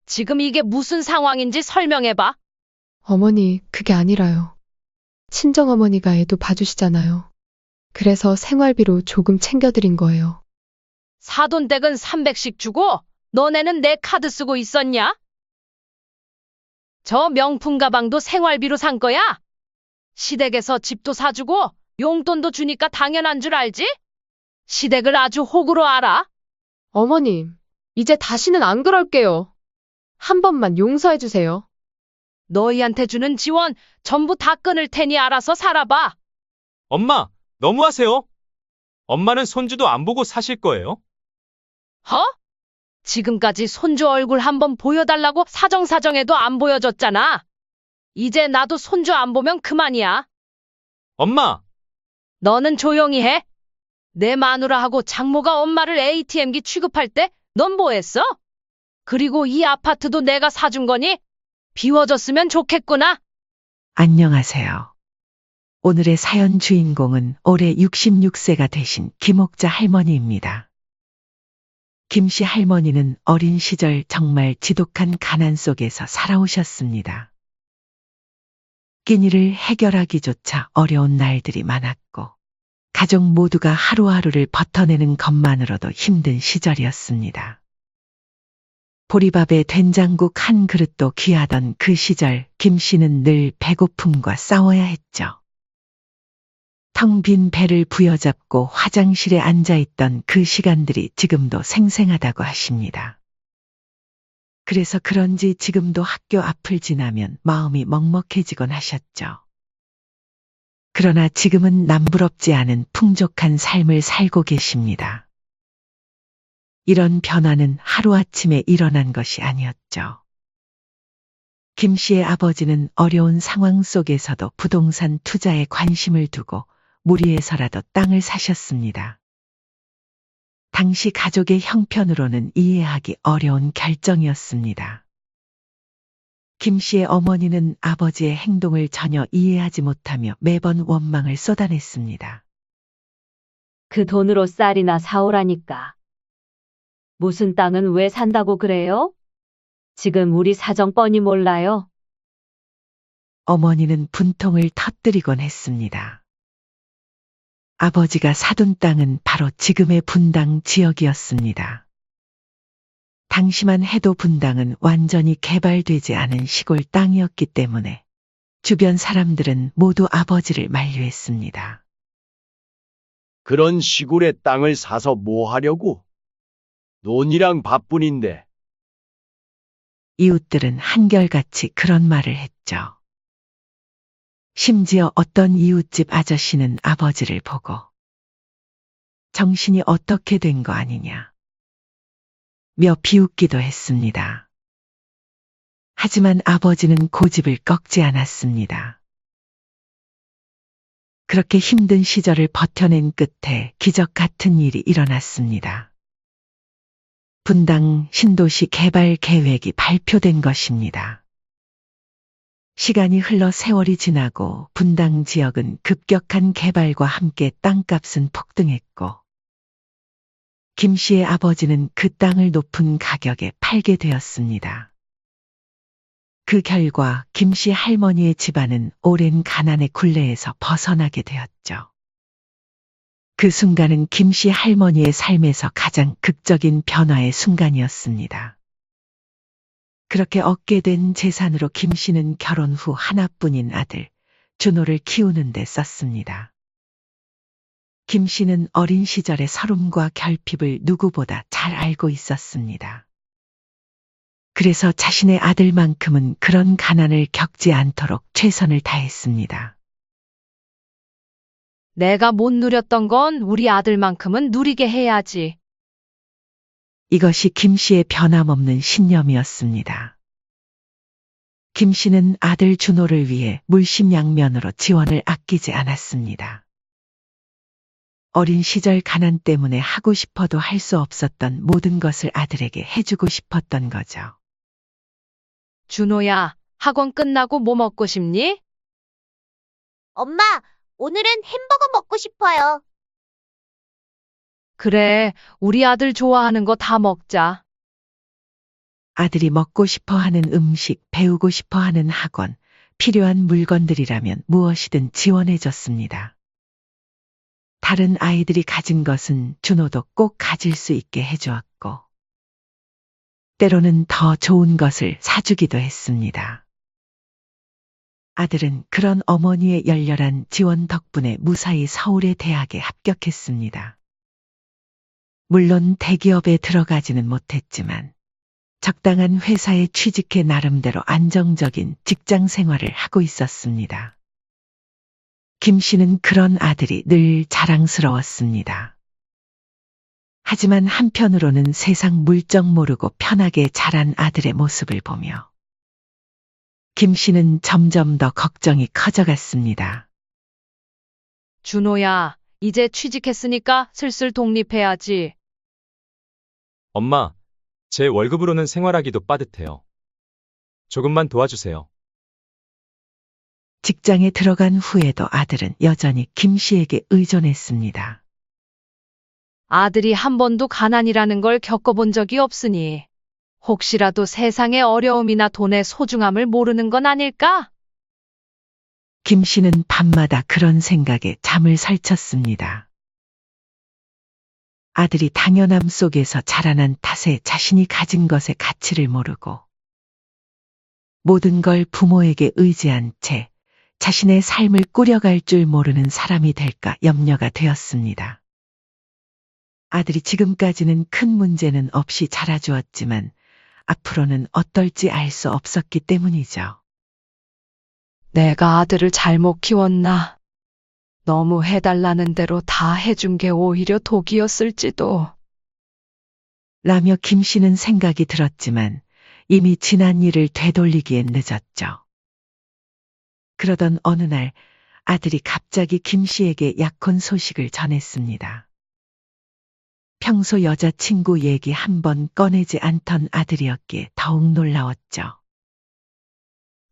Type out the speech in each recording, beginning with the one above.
지금 이게 무슨 상황인지 설명해봐. 어머니, 그게 아니라요. 친정어머니가 애도 봐주시잖아요. 그래서 생활비로 조금 챙겨드린 거예요. 사돈댁은 300씩 주고 너네는 내 카드 쓰고 있었냐? 저 명품 가방도 생활비로 산 거야? 시댁에서 집도 사주고 용돈도 주니까 당연한 줄 알지? 시댁을 아주 호구로 알아. 어머님, 이제 다시는 안 그럴게요. 한 번만 용서해주세요. 너희한테 주는 지원 전부 다 끊을 테니 알아서 살아봐. 엄마, 너무하세요. 엄마는 손주도 안 보고 사실 거예요? 허? 지금까지 손주 얼굴 한번 보여달라고 사정사정해도 안 보여줬잖아. 이제 나도 손주 안 보면 그만이야. 엄마, 너는 조용히 해. 내 마누라하고 장모가 엄마를 ATM기 취급할 때 넌 뭐 했어? 그리고 이 아파트도 내가 사준 거니? 비워줬으면 좋겠구나. 안녕하세요. 오늘의 사연 주인공은 올해 66세가 되신 김옥자 할머니입니다. 김씨 할머니는 어린 시절 정말 지독한 가난 속에서 살아오셨습니다. 끼니를 해결하기조차 어려운 날들이 많았고, 가족 모두가 하루하루를 버텨내는 것만으로도 힘든 시절이었습니다. 보리밥에 된장국 한 그릇도 귀하던 그 시절 김씨는 늘 배고픔과 싸워야 했죠. 텅 빈 배를 부여잡고 화장실에 앉아있던 그 시간들이 지금도 생생하다고 하십니다. 그래서 그런지 지금도 학교 앞을 지나면 마음이 먹먹해지곤 하셨죠. 그러나 지금은 남부럽지 않은 풍족한 삶을 살고 계십니다. 이런 변화는 하루아침에 일어난 것이 아니었죠. 김 씨의 아버지는 어려운 상황 속에서도 부동산 투자에 관심을 두고 무리해서라도 땅을 사셨습니다. 당시 가족의 형편으로는 이해하기 어려운 결정이었습니다. 김 씨의 어머니는 아버지의 행동을 전혀 이해하지 못하며 매번 원망을 쏟아냈습니다. 그 돈으로 쌀이나 사오라니까. 무슨 땅은 왜 산다고 그래요? 지금 우리 사정 뻔히 몰라요? 어머니는 분통을 터뜨리곤 했습니다. 아버지가 사둔 땅은 바로 지금의 분당 지역이었습니다. 당시만 해도 분당은 완전히 개발되지 않은 시골 땅이었기 때문에 주변 사람들은 모두 아버지를 만류했습니다. 그런 시골의 땅을 사서 뭐 하려고? 논이랑 밥뿐인데. 이웃들은 한결같이 그런 말을 했죠. 심지어 어떤 이웃집 아저씨는 아버지를 보고 정신이 어떻게 된 거 아니냐 며 비웃기도 했습니다. 하지만 아버지는 고집을 꺾지 않았습니다. 그렇게 힘든 시절을 버텨낸 끝에 기적 같은 일이 일어났습니다. 분당 신도시 개발 계획이 발표된 것입니다. 시간이 흘러 세월이 지나고 분당 지역은 급격한 개발과 함께 땅값은 폭등했고, 김 씨의 아버지는 그 땅을 높은 가격에 팔게 되었습니다. 그 결과 김 씨 할머니의 집안은 오랜 가난의 굴레에서 벗어나게 되었죠. 그 순간은 김 씨 할머니의 삶에서 가장 극적인 변화의 순간이었습니다. 그렇게 얻게 된 재산으로 김 씨는 결혼 후 하나뿐인 아들 준호를 키우는 데 썼습니다. 김 씨는 어린 시절의 서름과 결핍을 누구보다 잘 알고 있었습니다. 그래서 자신의 아들만큼은 그런 가난을 겪지 않도록 최선을 다했습니다. 내가 못 누렸던 건 우리 아들만큼은 누리게 해야지. 이것이 김 씨의 변함없는 신념이었습니다. 김 씨는 아들 준호를 위해 물심양면으로 지원을 아끼지 않았습니다. 어린 시절 가난 때문에 하고 싶어도 할 수 없었던 모든 것을 아들에게 해주고 싶었던 거죠. 준호야, 학원 끝나고 뭐 먹고 싶니? 엄마, 오늘은 햄버거 먹고 싶어요. 그래, 우리 아들 좋아하는 거 다 먹자. 아들이 먹고 싶어 하는 음식, 배우고 싶어 하는 학원, 필요한 물건들이라면 무엇이든 지원해줬습니다. 다른 아이들이 가진 것은 준호도 꼭 가질 수 있게 해주었고, 때로는 더 좋은 것을 사주기도 했습니다. 아들은 그런 어머니의 열렬한 지원 덕분에 무사히 서울의 대학에 합격했습니다. 물론 대기업에 들어가지는 못했지만 적당한 회사에 취직해 나름대로 안정적인 직장 생활을 하고 있었습니다. 김 씨는 그런 아들이 늘 자랑스러웠습니다. 하지만 한편으로는 세상 물정 모르고 편하게 자란 아들의 모습을 보며 김 씨는 점점 더 걱정이 커져갔습니다. 준호야, 이제 취직했으니까 슬슬 독립해야지. 엄마, 제 월급으로는 생활하기도 빠듯해요. 조금만 도와주세요. 직장에 들어간 후에도 아들은 여전히 김 씨에게 의존했습니다. 아들이 한 번도 가난이라는 걸 겪어본 적이 없으니 혹시라도 세상의 어려움이나 돈의 소중함을 모르는 건 아닐까? 김 씨는 밤마다 그런 생각에 잠을 설쳤습니다. 아들이 당연함 속에서 자라난 탓에 자신이 가진 것의 가치를 모르고 모든 걸 부모에게 의지한 채 자신의 삶을 꾸려갈 줄 모르는 사람이 될까 염려가 되었습니다. 아들이 지금까지는 큰 문제는 없이 자라주었지만 앞으로는 어떨지 알 수 없었기 때문이죠. 내가 아들을 잘못 키웠나? 너무 해달라는 대로 다 해준 게 오히려 독이었을지도. 라며 김 씨는 생각이 들었지만 이미 지난 일을 되돌리기엔 늦었죠. 그러던 어느 날 아들이 갑자기 김 씨에게 약혼 소식을 전했습니다. 평소 여자친구 얘기 한 번 꺼내지 않던 아들이었기에 더욱 놀라웠죠.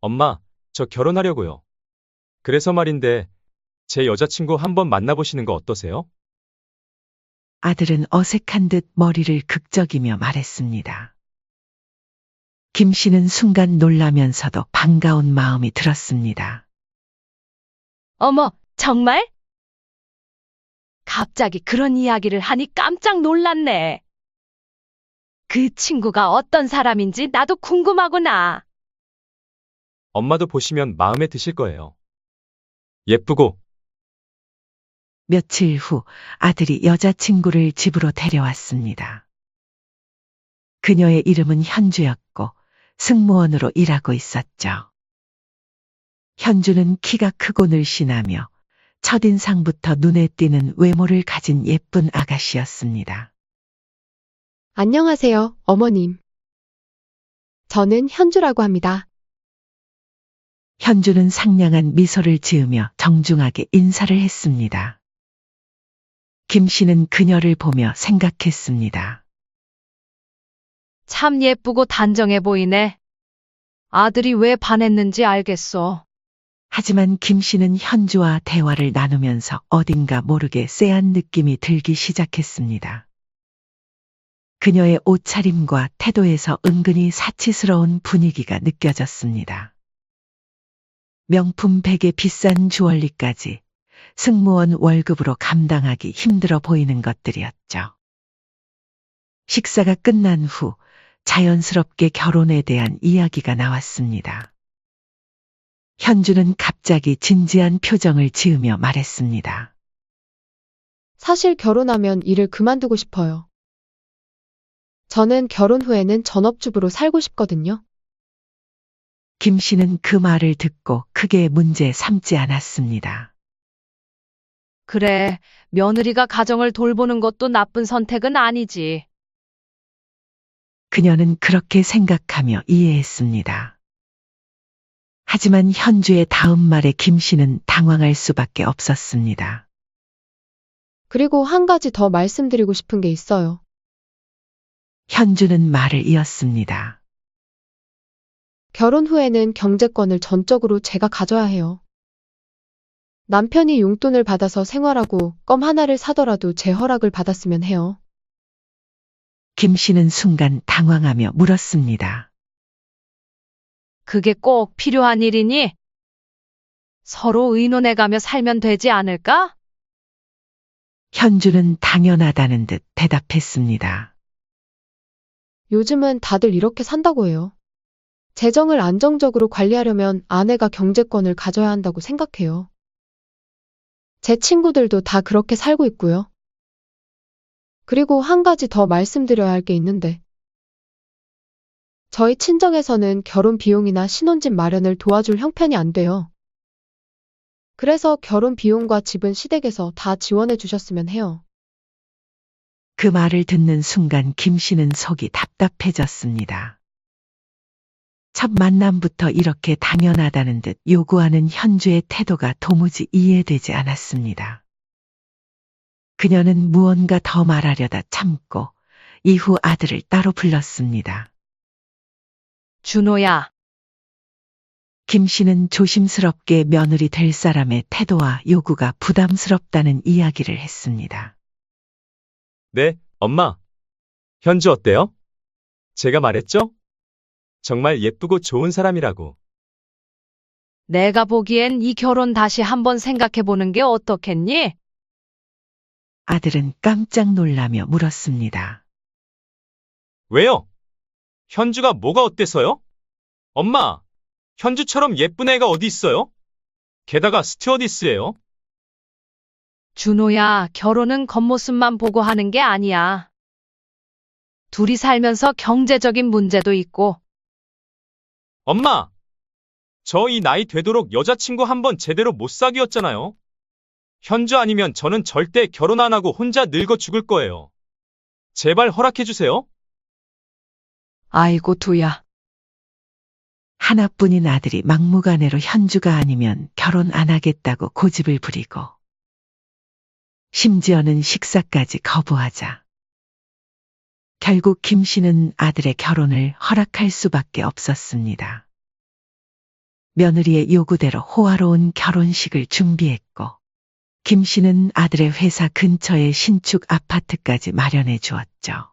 엄마, 저 결혼하려고요. 그래서 말인데, 제 여자친구 한번 만나보시는 거 어떠세요? 아들은 어색한 듯 머리를 극적이며 말했습니다. 김 씨는 순간 놀라면서도 반가운 마음이 들었습니다. 어머, 정말? 갑자기 그런 이야기를 하니 깜짝 놀랐네. 그 친구가 어떤 사람인지 나도 궁금하구나. 엄마도 보시면 마음에 드실 거예요. 예쁘고, 며칠 후 아들이 여자친구를 집으로 데려왔습니다. 그녀의 이름은 현주였고 승무원으로 일하고 있었죠. 현주는 키가 크고 늘씬하며 첫인상부터 눈에 띄는 외모를 가진 예쁜 아가씨였습니다. 안녕하세요, 어머님. 저는 현주라고 합니다. 현주는 상냥한 미소를 지으며 정중하게 인사를 했습니다. 김 씨는 그녀를 보며 생각했습니다. 참 예쁘고 단정해 보이네. 아들이 왜 반했는지 알겠어. 하지만 김 씨는 현주와 대화를 나누면서 어딘가 모르게 쎄한 느낌이 들기 시작했습니다. 그녀의 옷차림과 태도에서 은근히 사치스러운 분위기가 느껴졌습니다. 명품 베개 비싼 주얼리까지 승무원 월급으로 감당하기 힘들어 보이는 것들이었죠. 식사가 끝난 후 자연스럽게 결혼에 대한 이야기가 나왔습니다. 현주는 갑자기 진지한 표정을 지으며 말했습니다. 사실 결혼하면 일을 그만두고 싶어요. 저는 결혼 후에는 전업주부로 살고 싶거든요. 김 씨는 그 말을 듣고 크게 문제 삼지 않았습니다. 그래, 며느리가 가정을 돌보는 것도 나쁜 선택은 아니지. 그녀는 그렇게 생각하며 이해했습니다. 하지만 현주의 다음 말에 김 씨는 당황할 수밖에 없었습니다. 그리고 한 가지 더 말씀드리고 싶은 게 있어요. 현주는 말을 이었습니다. 결혼 후에는 경제권을 전적으로 제가 가져야 해요. 남편이 용돈을 받아서 생활하고 껌 하나를 사더라도 제 허락을 받았으면 해요. 김 씨는 순간 당황하며 물었습니다. 그게 꼭 필요한 일이니? 서로 의논해가며 살면 되지 않을까? 현주는 당연하다는 듯 대답했습니다. 요즘은 다들 이렇게 산다고 해요. 재정을 안정적으로 관리하려면 아내가 경제권을 가져야 한다고 생각해요. 제 친구들도 다 그렇게 살고 있고요. 그리고 한 가지 더 말씀드려야 할 게 있는데, 저희 친정에서는 결혼 비용이나 신혼집 마련을 도와줄 형편이 안 돼요. 그래서 결혼 비용과 집은 시댁에서 다 지원해 주셨으면 해요. 그 말을 듣는 순간 김 씨는 속이 답답해졌습니다. 첫 만남부터 이렇게 당연하다는 듯 요구하는 현주의 태도가 도무지 이해되지 않았습니다. 그녀는 무언가 더 말하려다 참고 이후 아들을 따로 불렀습니다. 준호야, 김 씨는 조심스럽게 며느리 될 사람의 태도와 요구가 부담스럽다는 이야기를 했습니다. 네, 엄마. 현주 어때요? 제가 말했죠? 정말 예쁘고 좋은 사람이라고. 내가 보기엔 이 결혼 다시 한번 생각해보는 게 어떻겠니? 아들은 깜짝 놀라며 물었습니다. 왜요? 현주가 뭐가 어때서요? 엄마, 현주처럼 예쁜 애가 어디 있어요? 게다가 스튜어디스예요. 준호야, 결혼은 겉모습만 보고 하는 게 아니야. 둘이 살면서 경제적인 문제도 있고, 엄마, 저 이 나이 되도록 여자친구 한 번 제대로 못 사귀었잖아요. 현주 아니면 저는 절대 결혼 안 하고 혼자 늙어 죽을 거예요. 제발 허락해 주세요. 아이고, 두야. 하나뿐인 아들이 막무가내로 현주가 아니면 결혼 안 하겠다고 고집을 부리고 심지어는 식사까지 거부하자. 결국 김 씨는 아들의 결혼을 허락할 수밖에 없었습니다. 며느리의 요구대로 호화로운 결혼식을 준비했고 김 씨는 아들의 회사 근처에 신축 아파트까지 마련해 주었죠.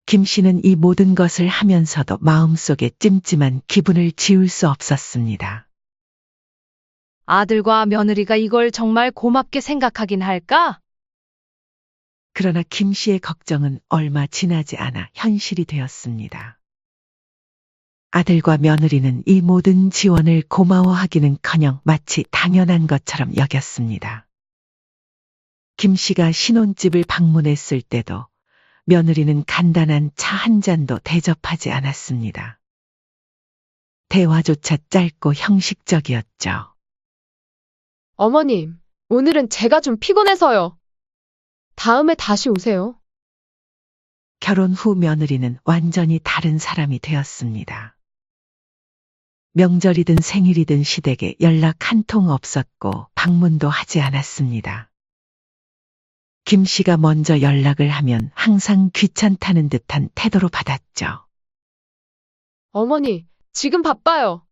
김 씨는 이 모든 것을 하면서도 마음속에 찜찜한 기분을 지울 수 없었습니다. 아들과 며느리가 이걸 정말 고맙게 생각하긴 할까? 그러나 김 씨의 걱정은 얼마 지나지 않아 현실이 되었습니다. 아들과 며느리는 이 모든 지원을 고마워하기는커녕 마치 당연한 것처럼 여겼습니다. 김 씨가 신혼집을 방문했을 때도 며느리는 간단한 차 한 잔도 대접하지 않았습니다. 대화조차 짧고 형식적이었죠. 어머님, 오늘은 제가 좀 피곤해서요. 다음에 다시 오세요. 결혼 후 며느리는 완전히 다른 사람이 되었습니다. 명절이든 생일이든 시댁에 연락 한 통 없었고 방문도 하지 않았습니다. 김 씨가 먼저 연락을 하면 항상 귀찮다는 듯한 태도로 받았죠. 어머니, 지금 바빠요.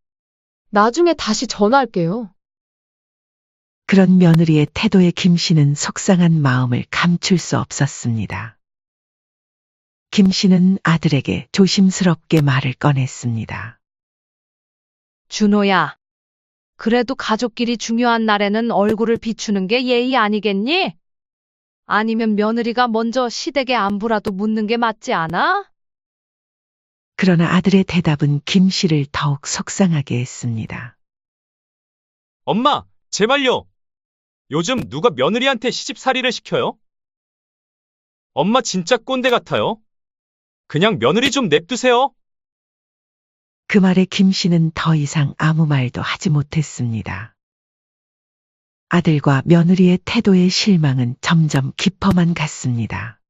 나중에 다시 전화할게요. 그런 며느리의 태도에 김 씨는 속상한 마음을 감출 수 없었습니다. 김 씨는 아들에게 조심스럽게 말을 꺼냈습니다. 준호야, 그래도 가족끼리 중요한 날에는 얼굴을 비추는 게 예의 아니겠니? 아니면 며느리가 먼저 시댁의 안부라도 묻는 게 맞지 않아? 그러나 아들의 대답은 김 씨를 더욱 속상하게 했습니다. 엄마, 제발요. 요즘 누가 며느리한테 시집살이를 시켜요? 엄마 진짜 꼰대 같아요. 그냥 며느리 좀 냅두세요. 그 말에 김 씨는 더 이상 아무 말도 하지 못했습니다. 아들과 며느리의 태도의 실망은 점점 깊어만 갔습니다.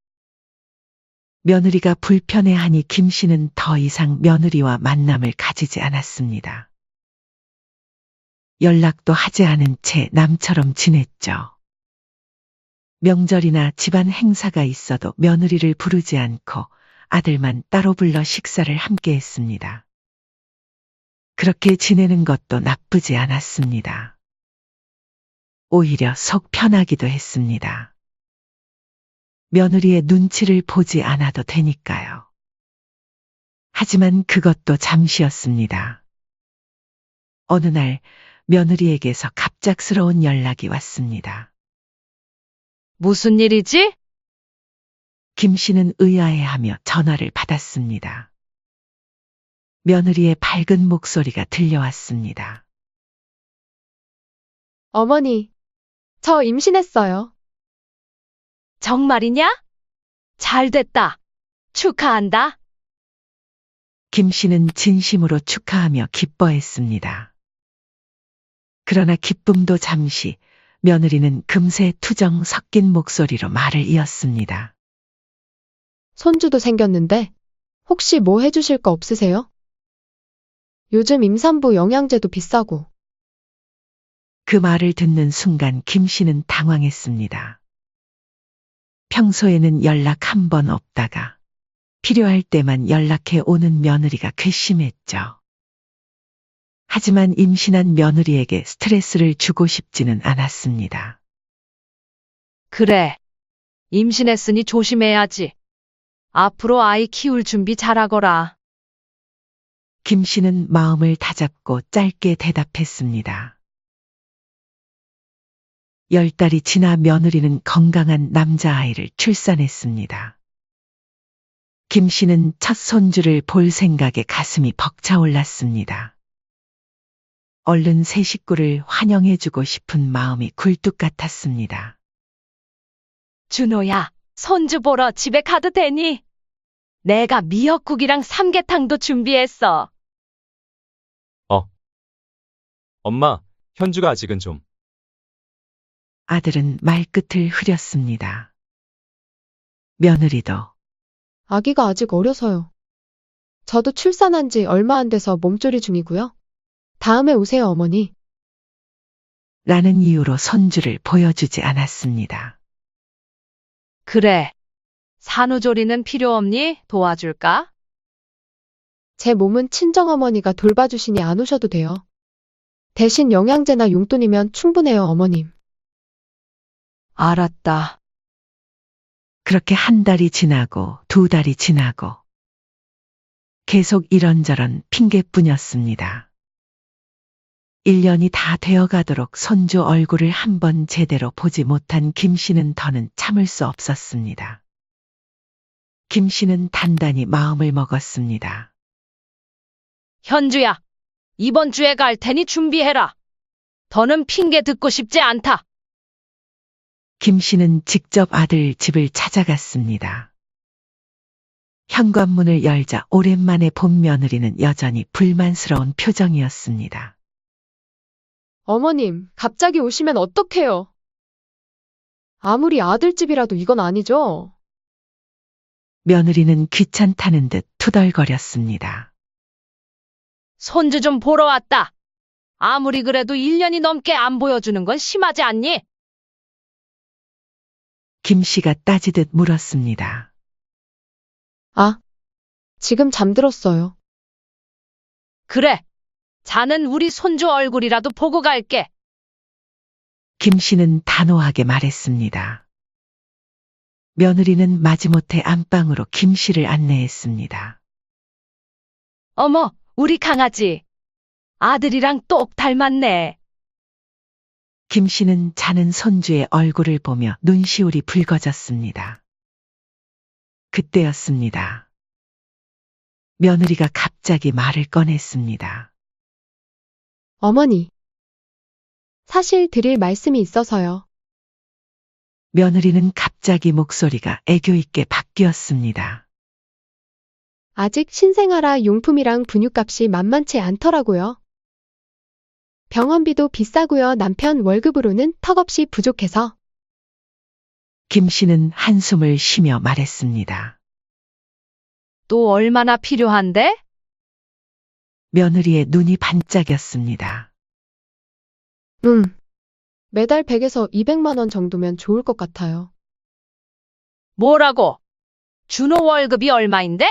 며느리가 불편해하니 김 씨는 더 이상 며느리와 만남을 가지지 않았습니다. 연락도 하지 않은 채 남처럼 지냈죠. 명절이나 집안 행사가 있어도 며느리를 부르지 않고 아들만 따로 불러 식사를 함께 했습니다. 그렇게 지내는 것도 나쁘지 않았습니다. 오히려 속 편하기도 했습니다. 며느리의 눈치를 보지 않아도 되니까요. 하지만 그것도 잠시였습니다. 어느 날 며느리에게서 갑작스러운 연락이 왔습니다. 무슨 일이지? 김 씨는 의아해하며 전화를 받았습니다. 며느리의 밝은 목소리가 들려왔습니다. 어머니, 저 임신했어요. 정말이냐? 잘 됐다. 축하한다. 김 씨는 진심으로 축하하며 기뻐했습니다. 그러나 기쁨도 잠시, 며느리는 금세 투정 섞인 목소리로 말을 이었습니다. 손주도 생겼는데 혹시 뭐 해주실 거 없으세요? 요즘 임산부 영양제도 비싸고. 그 말을 듣는 순간 김 씨는 당황했습니다. 평소에는 연락 한 번 없다가 필요할 때만 연락해 오는 며느리가 괘씸했죠. 하지만 임신한 며느리에게 스트레스를 주고 싶지는 않았습니다. 그래. 임신했으니 조심해야지. 앞으로 아이 키울 준비 잘하거라. 김 씨는 마음을 다잡고 짧게 대답했습니다. 10달이 지나 며느리는 건강한 남자아이를 출산했습니다. 김 씨는 첫 손주를 볼 생각에 가슴이 벅차올랐습니다. 얼른 새 식구를 환영해주고 싶은 마음이 굴뚝 같았습니다. 준호야, 손주 보러 집에 가도 되니? 내가 미역국이랑 삼계탕도 준비했어. 엄마, 현주가 아직은 좀. 아들은 말끝을 흐렸습니다. 며느리도 아기가 아직 어려서요. 저도 출산한 지 얼마 안 돼서 몸조리 중이고요. 다음에 오세요, 어머니. 라는 이유로 손주를 보여주지 않았습니다. 그래. 산후조리는 필요 없니? 도와줄까? 제 몸은 친정어머니가 돌봐주시니 안 오셔도 돼요. 대신 영양제나 용돈이면 충분해요, 어머님. 알았다. 그렇게 한 달이 지나고 2달이 지나고 계속 이런저런 핑계뿐이었습니다. 1년이 다 되어가도록 손주 얼굴을 한번 제대로 보지 못한 김 씨는 더는 참을 수 없었습니다. 김 씨는 단단히 마음을 먹었습니다. 현주야, 이번 주에 갈 테니 준비해라. 더는 핑계 듣고 싶지 않다. 김 씨는 직접 아들 집을 찾아갔습니다. 현관문을 열자 오랜만에 본 며느리는 여전히 불만스러운 표정이었습니다. 어머님, 갑자기 오시면 어떡해요? 아무리 아들집이라도 이건 아니죠? 며느리는 귀찮다는 듯 투덜거렸습니다. 손주 좀 보러 왔다. 아무리 그래도 1년이 넘게 안 보여주는 건 심하지 않니? 김 씨가 따지듯 물었습니다. 아, 지금 잠들었어요. 그래. 자는 우리 손주 얼굴이라도 보고 갈게. 김 씨는 단호하게 말했습니다. 며느리는 마지못해 안방으로 김 씨를 안내했습니다. 어머, 우리 강아지. 아들이랑 똑 닮았네. 김 씨는 자는 손주의 얼굴을 보며 눈시울이 붉어졌습니다. 그때였습니다. 며느리가 갑자기 말을 꺼냈습니다. 어머니. 사실 드릴 말씀이 있어서요. 며느리는 갑자기 목소리가 애교 있게 바뀌었습니다. 아직 신생아라 용품이랑 분유값이 만만치 않더라고요. 병원비도 비싸고요. 남편 월급으로는 턱없이 부족해서. 김 씨는 한숨을 쉬며 말했습니다. 또 얼마나 필요한데? 며느리의 눈이 반짝였습니다. 매달 100에서 200만 원 정도면 좋을 것 같아요. 뭐라고? 준호 월급이 얼마인데?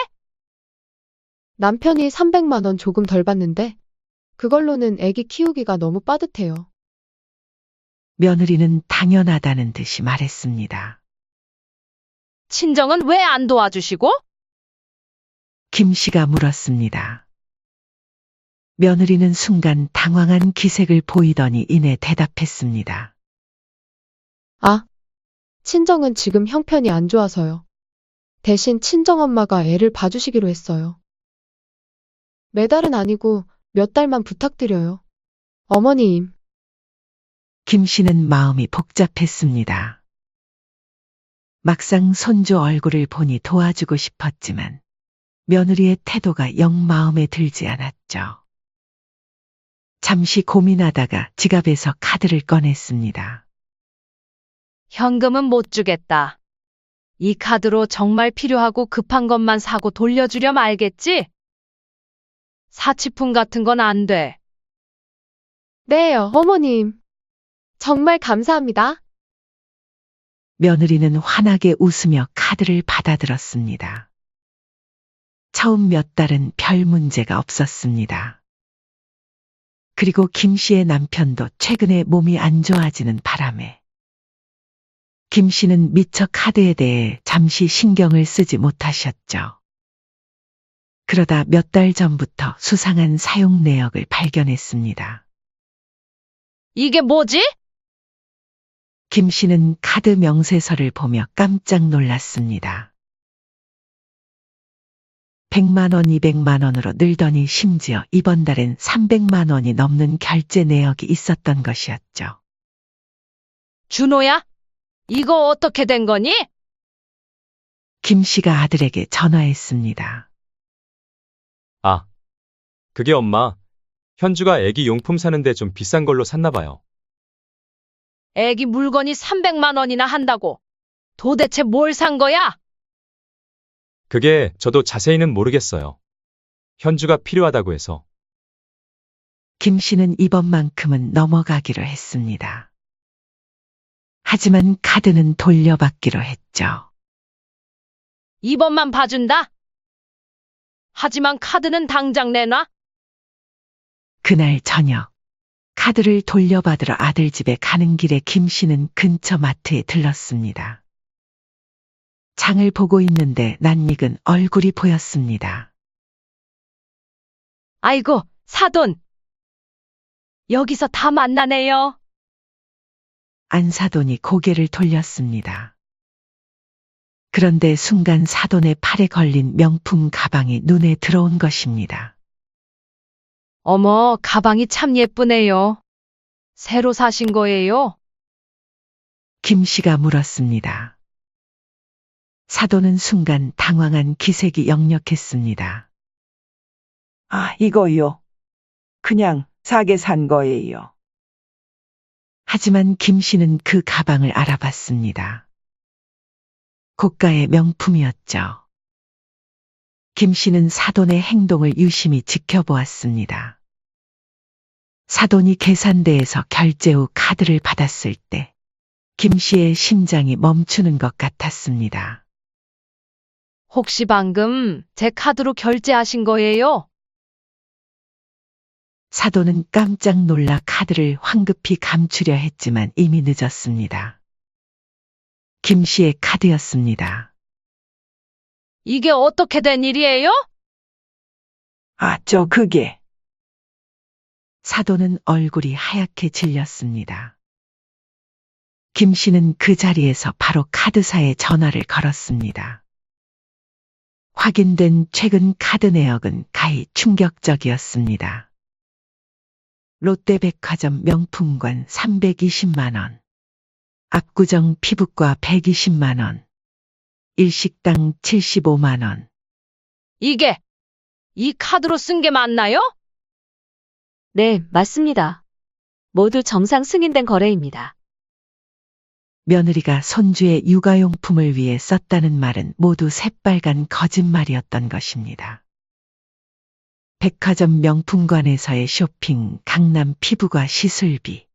남편이 300만 원 조금 덜 받는데 그걸로는 애기 키우기가 너무 빠듯해요. 며느리는 당연하다는 듯이 말했습니다. 친정은 왜 안 도와주시고? 김 씨가 물었습니다. 며느리는 순간 당황한 기색을 보이더니 이내 대답했습니다. 아, 친정은 지금 형편이 안 좋아서요. 대신 친정엄마가 애를 봐주시기로 했어요. 매달은 아니고 몇 달만 부탁드려요. 어머님, 김 씨는 마음이 복잡했습니다. 막상 손주 얼굴을 보니 도와주고 싶었지만 며느리의 태도가 영 마음에 들지 않았죠. 잠시 고민하다가 지갑에서 카드를 꺼냈습니다. 현금은 못 주겠다. 이 카드로 정말 필요하고 급한 것만 사고 돌려주렴 알겠지? 사치품 같은 건 안 돼. 네요, 어머님. 정말 감사합니다. 며느리는 환하게 웃으며 카드를 받아들었습니다. 처음 몇 달은 별 문제가 없었습니다. 그리고 김 씨의 남편도 최근에 몸이 안 좋아지는 바람에 김 씨는 미처 카드에 대해 잠시 신경을 쓰지 못하셨죠. 그러다 몇 달 전부터 수상한 사용 내역을 발견했습니다. 이게 뭐지? 김 씨는 카드 명세서를 보며 깜짝 놀랐습니다. 100만 원, 200만 원으로 늘더니 심지어 이번 달엔 300만 원이 넘는 결제 내역이 있었던 것이었죠. 준호야? 이거 어떻게 된 거니? 김 씨가 아들에게 전화했습니다. 아, 그게 엄마. 현주가 애기 용품 사는데 좀 비싼 걸로 샀나 봐요. 애기 물건이 300만 원이나 한다고. 도대체 뭘 산 거야? 그게 저도 자세히는 모르겠어요. 현주가 필요하다고 해서. 김 씨는 이번만큼은 넘어가기로 했습니다. 하지만 카드는 돌려받기로 했죠. 이번만 봐준다? 하지만 카드는 당장 내놔? 그날 저녁 카드를 돌려받으러 아들 집에 가는 길에 김 씨는 근처 마트에 들렀습니다. 장을 보고 있는데 낯익은 얼굴이 보였습니다. 아이고, 사돈. 여기서 다 만나네요. 안사돈이 고개를 돌렸습니다. 그런데 순간 사돈의 팔에 걸린 명품 가방이 눈에 들어온 것입니다. 어머, 가방이 참 예쁘네요. 새로 사신 거예요? 김 씨가 물었습니다. 사돈은 순간 당황한 기색이 역력했습니다. 아, 이거요. 그냥 사게 산 거예요. 하지만 김 씨는 그 가방을 알아봤습니다. 고가의 명품이었죠. 김 씨는 사돈의 행동을 유심히 지켜보았습니다. 사돈이 계산대에서 결제 후 카드를 받았을 때 김 씨의 심장이 멈추는 것 같았습니다. 혹시 방금 제 카드로 결제하신 거예요? 사돈은 깜짝 놀라 카드를 황급히 감추려 했지만 이미 늦었습니다. 김 씨의 카드였습니다. 이게 어떻게 된 일이에요? 아, 그게. 사돈은 얼굴이 하얗게 질렸습니다. 김 씨는 그 자리에서 바로 카드사에 전화를 걸었습니다. 확인된 최근 카드 내역은 가히 충격적이었습니다. 롯데백화점 명품관 320만 원, 압구정 피부과 120만 원, 일식당 75만 원. 이게 이 카드로 쓴 게 맞나요? 네, 맞습니다. 모두 정상 승인된 거래입니다. 며느리가 손주의 육아용품을 위해 썼다는 말은 모두 새빨간 거짓말이었던 것입니다. 백화점 명품관에서의 쇼핑, 강남 피부과 시술비,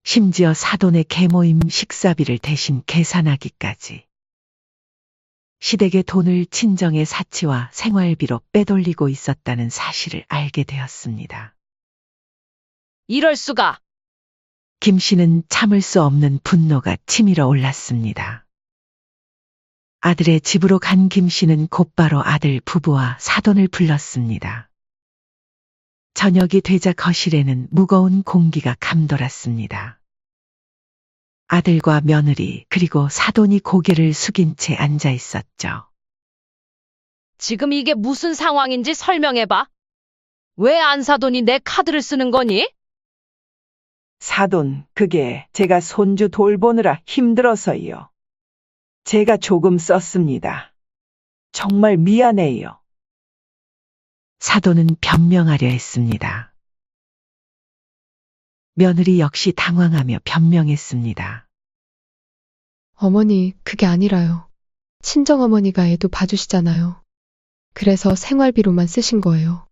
심지어 사돈의 계모임 식사비를 대신 계산하기까지. 시댁의 돈을 친정의 사치와 생활비로 빼돌리고 있었다는 사실을 알게 되었습니다. 이럴 수가. 김 씨는 참을 수 없는 분노가 치밀어 올랐습니다. 아들의 집으로 간 김 씨는 곧바로 아들 부부와 사돈을 불렀습니다. 저녁이 되자 거실에는 무거운 공기가 감돌았습니다. 아들과 며느리 그리고 사돈이 고개를 숙인 채 앉아 있었죠. 지금 이게 무슨 상황인지 설명해봐. 왜 안사돈이 내 카드를 쓰는 거니? 사돈, 그게 제가 손주 돌보느라 힘들어서요. 제가 조금 썼습니다. 정말 미안해요. 사돈은 변명하려 했습니다. 며느리 역시 당황하며 변명했습니다. 어머니, 그게 아니라요. 친정어머니가 애도 봐주시잖아요. 그래서 생활비로만 쓰신 거예요.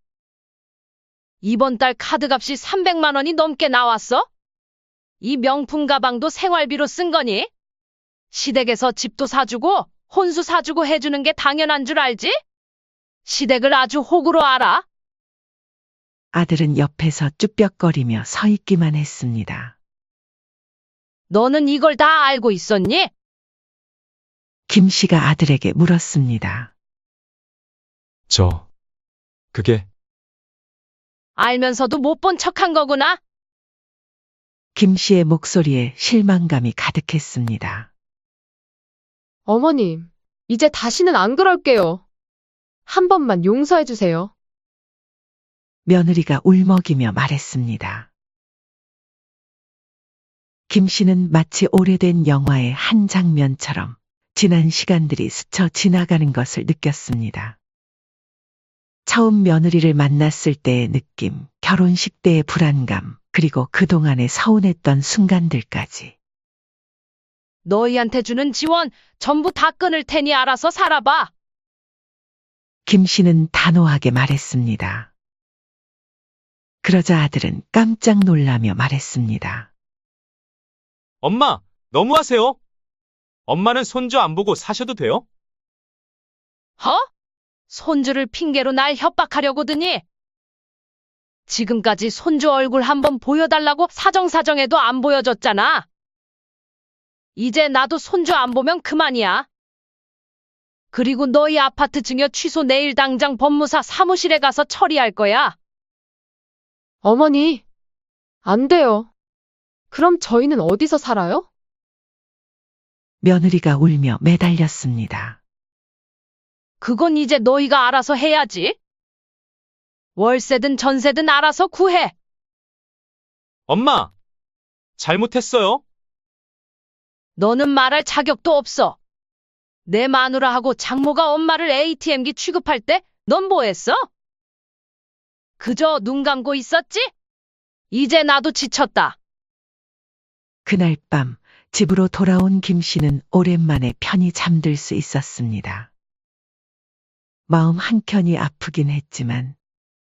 이번 달 카드값이 300만 원이 넘게 나왔어? 이 명품 가방도 생활비로 쓴 거니? 시댁에서 집도 사주고 혼수 사주고 해주는 게 당연한 줄 알지? 시댁을 아주 호구로 알아. 아들은 옆에서 쭈뼛거리며 서 있기만 했습니다. 너는 이걸 다 알고 있었니? 김 씨가 아들에게 물었습니다. 그게 알면서도 못 본 척한 거구나. 김 씨의 목소리에 실망감이 가득했습니다. 어머님, 이제 다시는 안 그럴게요. 한 번만 용서해 주세요. 며느리가 울먹이며 말했습니다. 김 씨는 마치 오래된 영화의 한 장면처럼 지난 시간들이 스쳐 지나가는 것을 느꼈습니다. 처음 며느리를 만났을 때의 느낌, 결혼식 때의 불안감, 그리고 그동안의 서운했던 순간들까지. 너희한테 주는 지원 전부 다 끊을 테니 알아서 살아봐. 김 씨는 단호하게 말했습니다. 그러자 아들은 깜짝 놀라며 말했습니다. 엄마, 너무하세요. 엄마는 손주 안 보고 사셔도 돼요? 허? 손주를 핑계로 날 협박하려고 드니? 지금까지 손주 얼굴 한번 보여달라고 사정사정해도 안 보여줬잖아. 이제 나도 손주 안 보면 그만이야. 그리고 너희 아파트 증여 취소 내일 당장 법무사 사무실에 가서 처리할 거야. 어머니, 안 돼요. 그럼 저희는 어디서 살아요? 며느리가 울며 매달렸습니다. 그건 이제 너희가 알아서 해야지. 월세든 전세든 알아서 구해. 엄마, 잘못했어요. 너는 말할 자격도 없어. 내 마누라하고 장모가 엄마를 ATM기 취급할 때 넌 뭐 했어? 그저 눈 감고 있었지? 이제 나도 지쳤다. 그날 밤 집으로 돌아온 김 씨는 오랜만에 편히 잠들 수 있었습니다. 마음 한켠이 아프긴 했지만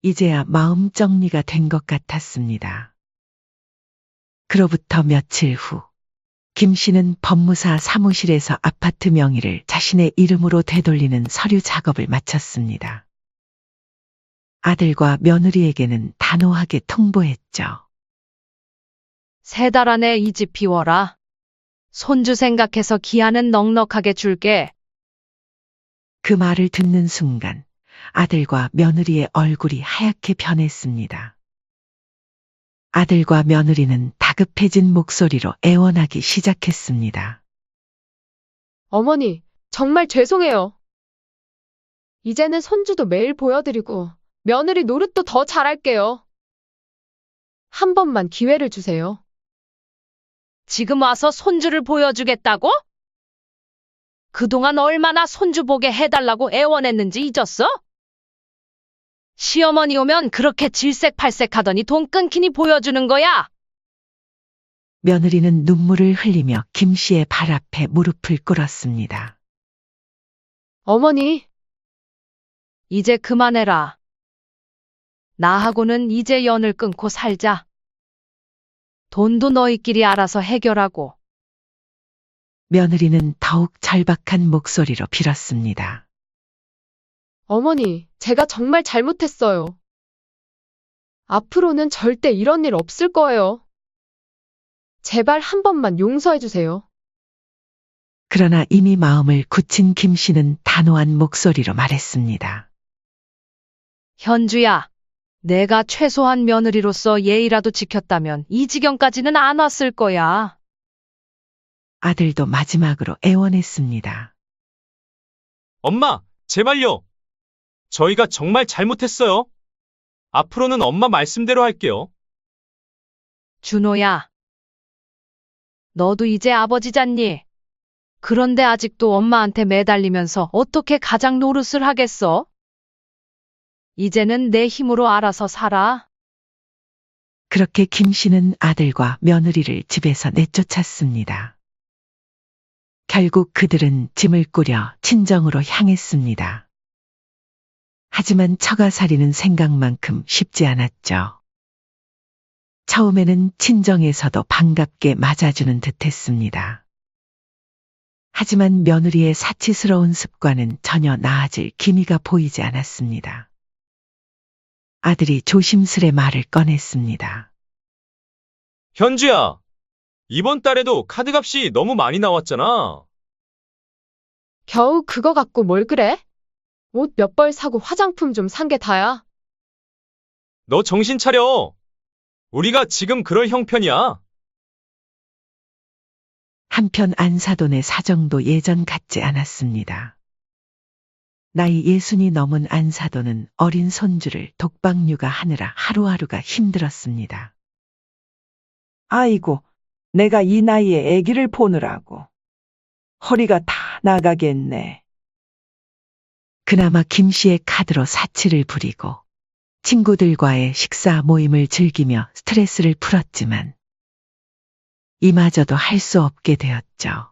이제야 마음 정리가 된 것 같았습니다. 그로부터 며칠 후 김 씨는 법무사 사무실에서 아파트 명의를 자신의 이름으로 되돌리는 서류 작업을 마쳤습니다. 아들과 며느리에게는 단호하게 통보했죠. 3달 안에 이 집 비워라. 손주 생각해서 기한은 넉넉하게 줄게. 그 말을 듣는 순간 아들과 며느리의 얼굴이 하얗게 변했습니다. 아들과 며느리는 다급해진 목소리로 애원하기 시작했습니다. 어머니, 정말 죄송해요. 이제는 손주도 매일 보여드리고 며느리 노릇도 더 잘할게요. 한 번만 기회를 주세요. 지금 와서 손주를 보여주겠다고? 그동안 얼마나 손주 보게 해달라고 애원했는지 잊었어? 시어머니 오면 그렇게 질색팔색하더니 돈 끊기니 보여주는 거야. 며느리는 눈물을 흘리며 김 씨의 발 앞에 무릎을 꿇었습니다. 어머니, 이제 그만해라. 나하고는 이제 연을 끊고 살자. 돈도 너희끼리 알아서 해결하고. 며느리는 더욱 절박한 목소리로 빌었습니다. 어머니, 제가 정말 잘못했어요. 앞으로는 절대 이런 일 없을 거예요. 제발 한 번만 용서해 주세요. 그러나 이미 마음을 굳힌 김 씨는 단호한 목소리로 말했습니다. 현주야, 내가 최소한 며느리로서 예의라도 지켰다면 이 지경까지는 안 왔을 거야. 아들도 마지막으로 애원했습니다. 엄마, 제발요. 저희가 정말 잘못했어요. 앞으로는 엄마 말씀대로 할게요. 준호야, 너도 이제 아버지잖니? 그런데 아직도 엄마한테 매달리면서 어떻게 가장 노릇을 하겠어? 이제는 내 힘으로 알아서 살아. 그렇게 김 씨는 아들과 며느리를 집에서 내쫓았습니다. 결국 그들은 짐을 꾸려 친정으로 향했습니다. 하지만 처가살이는 생각만큼 쉽지 않았죠. 처음에는 친정에서도 반갑게 맞아주는 듯했습니다. 하지만 며느리의 사치스러운 습관은 전혀 나아질 기미가 보이지 않았습니다. 아들이 조심스레 말을 꺼냈습니다. 현주야, 이번 달에도 카드값이 너무 많이 나왔잖아. 겨우 그거 갖고 뭘 그래? 옷 몇 벌 사고 화장품 좀 산 게 다야. 너 정신 차려. 우리가 지금 그럴 형편이야. 한편 안사돈의 사정도 예전 같지 않았습니다. 나이 60이 넘은 안사돈은 어린 손주를 독박 육아하느라 하루하루가 힘들었습니다. 아이고, 내가 이 나이에 아기를 보느라고. 허리가 다 나가겠네. 그나마 김 씨의 카드로 사치를 부리고 친구들과의 식사 모임을 즐기며 스트레스를 풀었지만 이마저도 할 수 없게 되었죠.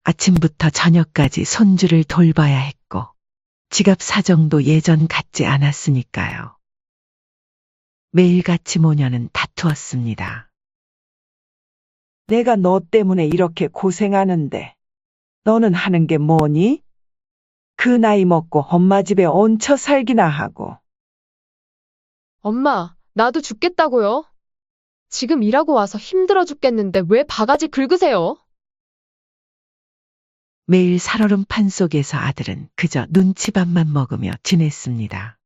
아침부터 저녁까지 손주를 돌봐야 했고 지갑 사정도 예전 같지 않았으니까요. 매일같이 모녀는 다투었습니다. 내가 너 때문에 이렇게 고생하는데 너는 하는 게 뭐니? 그 나이 먹고 엄마 집에 얹혀 살기나 하고. 엄마, 나도 죽겠다고요. 지금 일하고 와서 힘들어 죽겠는데 왜 바가지 긁으세요? 매일 살얼음판 속에서 아들은 그저 눈치밥만 먹으며 지냈습니다.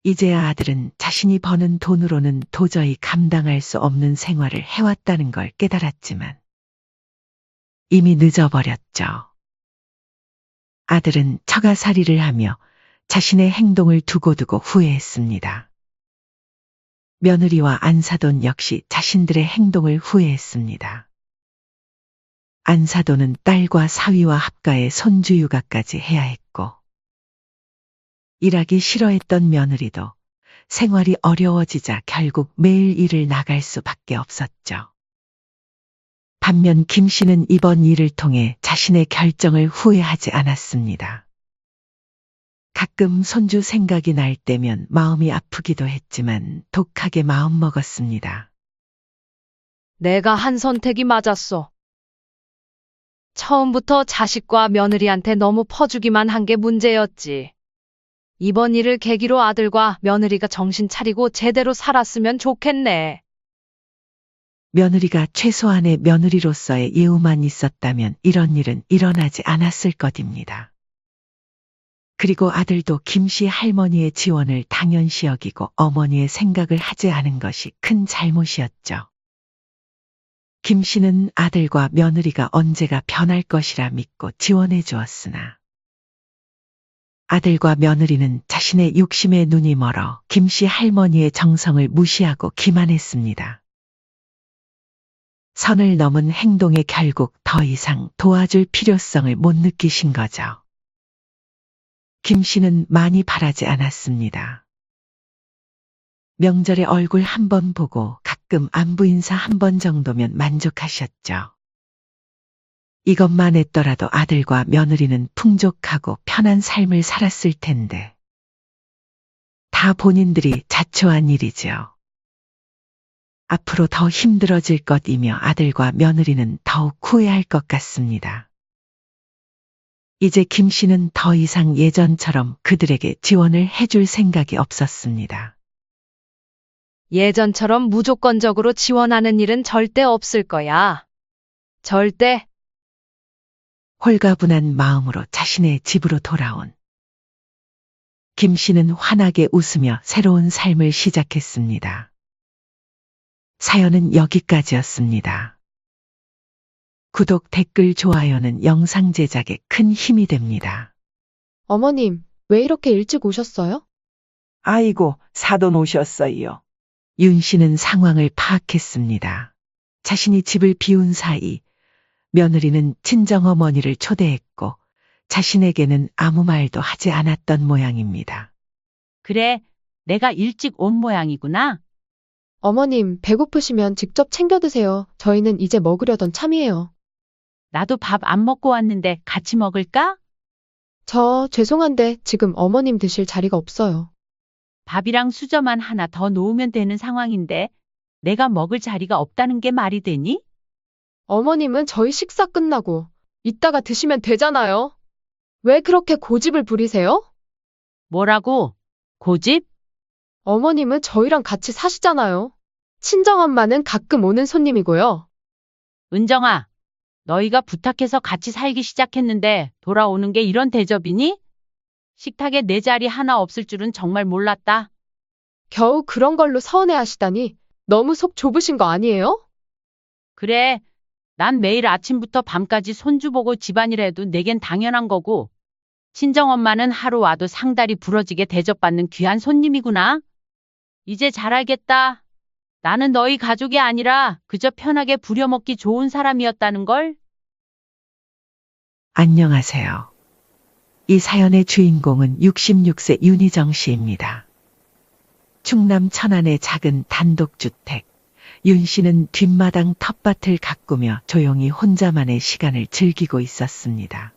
이제야 아들은 자신이 버는 돈으로는 도저히 감당할 수 없는 생활을 해왔다는 걸 깨달았지만 이미 늦어버렸죠. 아들은 처가살이를 하며 자신의 행동을 두고두고 후회했습니다. 며느리와 안사돈 역시 자신들의 행동을 후회했습니다. 안사돈은 딸과 사위와 합가해 손주 육아까지 해야 했고 일하기 싫어했던 며느리도 생활이 어려워지자 결국 매일 일을 나갈 수밖에 없었죠. 반면 김 씨는 이번 일을 통해 자신의 결정을 후회하지 않았습니다. 가끔 손주 생각이 날 때면 마음이 아프기도 했지만 독하게 마음먹었습니다. 내가 한 선택이 맞았어. 처음부터 자식과 며느리한테 너무 퍼주기만 한 게 문제였지. 이번 일을 계기로 아들과 며느리가 정신 차리고 제대로 살았으면 좋겠네. 며느리가 최소한의 며느리로서의 예우만 있었다면 이런 일은 일어나지 않았을 것입니다. 그리고 아들도 김씨 할머니의 지원을 당연시 여기고 어머니의 생각을 하지 않은 것이 큰 잘못이었죠. 김씨는 아들과 며느리가 언제가 변할 것이라 믿고 지원해 주었으나 아들과 며느리는 자신의 욕심에 눈이 멀어 김씨 할머니의 정성을 무시하고 기만했습니다. 선을 넘은 행동에 결국 더 이상 도와줄 필요성을 못 느끼신 거죠. 김 씨는 많이 바라지 않았습니다. 명절에 얼굴 한 번 보고 가끔 안부 인사 한 번 정도면 만족하셨죠. 이것만 했더라도 아들과 며느리는 풍족하고 편한 삶을 살았을 텐데. 다 본인들이 자초한 일이죠. 앞으로 더 힘들어질 것이며 아들과 며느리는 더욱 후회할 것 같습니다. 이제 김 씨는 더 이상 예전처럼 그들에게 지원을 해줄 생각이 없었습니다. 예전처럼 무조건적으로 지원하는 일은 절대 없을 거야. 절대 홀가분한 마음으로 자신의 집으로 돌아온 김 씨는 환하게 웃으며 새로운 삶을 시작했습니다. 사연은 여기까지였습니다. 구독, 댓글, 좋아요는 영상 제작에 큰 힘이 됩니다. 어머님, 왜 이렇게 일찍 오셨어요? 아이고, 사돈 오셨어요. 윤 씨는 상황을 파악했습니다. 자신이 집을 비운 사이 며느리는 친정어머니를 초대했고 자신에게는 아무 말도 하지 않았던 모양입니다. 그래, 내가 일찍 온 모양이구나. 어머님, 배고프시면 직접 챙겨 드세요. 저희는 이제 먹으려던 참이에요. 나도 밥 안 먹고 왔는데 같이 먹을까? 죄송한데 지금 어머님 드실 자리가 없어요. 밥이랑 수저만 하나 더 놓으면 되는 상황인데 내가 먹을 자리가 없다는 게 말이 되니? 어머님은 저희 식사 끝나고 이따가 드시면 되잖아요. 왜 그렇게 고집을 부리세요? 뭐라고? 고집? 어머님은 저희랑 같이 사시잖아요. 친정엄마는 가끔 오는 손님이고요. 은정아, 너희가 부탁해서 같이 살기 시작했는데 돌아오는 게 이런 대접이니? 식탁에 내 자리 하나 없을 줄은 정말 몰랐다. 겨우 그런 걸로 서운해하시다니 너무 속 좁으신 거 아니에요? 그래, 난 매일 아침부터 밤까지 손주 보고 집안일 해도 내겐 당연한 거고 친정엄마는 하루 와도 상다리 부러지게 대접받는 귀한 손님이구나. 이제 잘 알겠다. 나는 너희 가족이 아니라 그저 편하게 부려먹기 좋은 사람이었다는 걸. 안녕하세요. 이 사연의 주인공은 66세 윤희정 씨입니다. 충남 천안의 작은 단독주택. 윤 씨는 뒷마당 텃밭을 가꾸며 조용히 혼자만의 시간을 즐기고 있었습니다.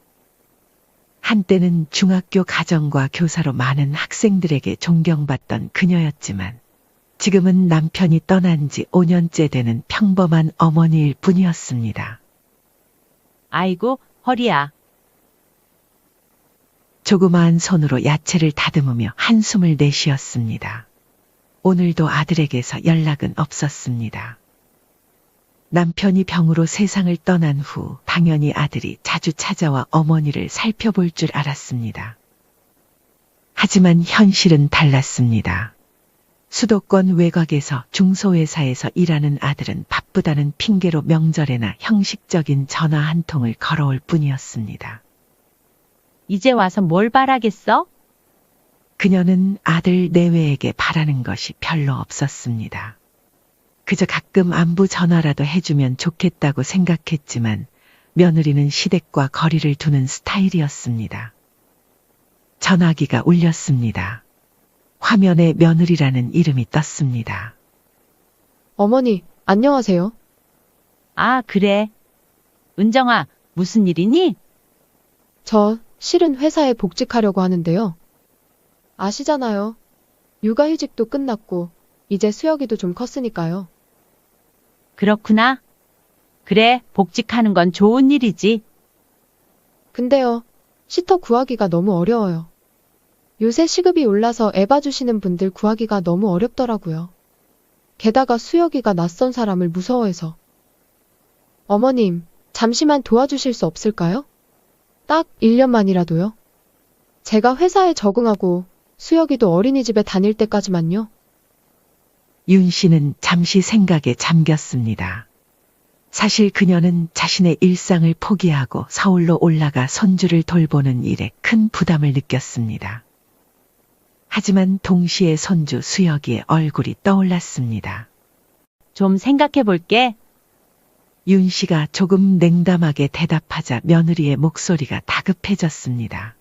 한때는 중학교 가정과 교사로 많은 학생들에게 존경받던 그녀였지만 지금은 남편이 떠난 지 5년째 되는 평범한 어머니일 뿐이었습니다. 아이고, 허리야. 조그마한 손으로 야채를 다듬으며 한숨을 내쉬었습니다. 오늘도 아들에게서 연락은 없었습니다. 남편이 병으로 세상을 떠난 후 당연히 아들이 자주 찾아와 어머니를 살펴볼 줄 알았습니다. 하지만 현실은 달랐습니다. 수도권 외곽에서 중소회사에서 일하는 아들은 바쁘다는 핑계로 명절에나 형식적인 전화 한 통을 걸어올 뿐이었습니다. 이제 와서 뭘 바라겠어? 그녀는 아들 내외에게 바라는 것이 별로 없었습니다. 그저 가끔 안부 전화라도 해주면 좋겠다고 생각했지만 며느리는 시댁과 거리를 두는 스타일이었습니다. 전화기가 울렸습니다. 화면에 며느리라는 이름이 떴습니다. 어머니, 안녕하세요. 아, 그래. 은정아, 무슨 일이니? 실은 회사에 복직하려고 하는데요. 아시잖아요. 육아휴직도 끝났고 이제 수혁이도 좀 컸으니까요. 그렇구나. 그래, 복직하는 건 좋은 일이지. 근데요, 시터 구하기가 너무 어려워요. 요새 시급이 올라서 애 봐주시는 분들 구하기가 너무 어렵더라고요. 게다가 수혁이가 낯선 사람을 무서워해서. 어머님, 잠시만 도와주실 수 없을까요? 딱 1년만이라도요. 제가 회사에 적응하고 수혁이도 어린이집에 다닐 때까지만요. 윤 씨는 잠시 생각에 잠겼습니다. 사실 그녀는 자신의 일상을 포기하고 서울로 올라가 손주를 돌보는 일에 큰 부담을 느꼈습니다. 하지만 동시에 손주 수혁이의 얼굴이 떠올랐습니다. 좀 생각해 볼게. 윤 씨가 조금 냉담하게 대답하자 며느리의 목소리가 다급해졌습니다.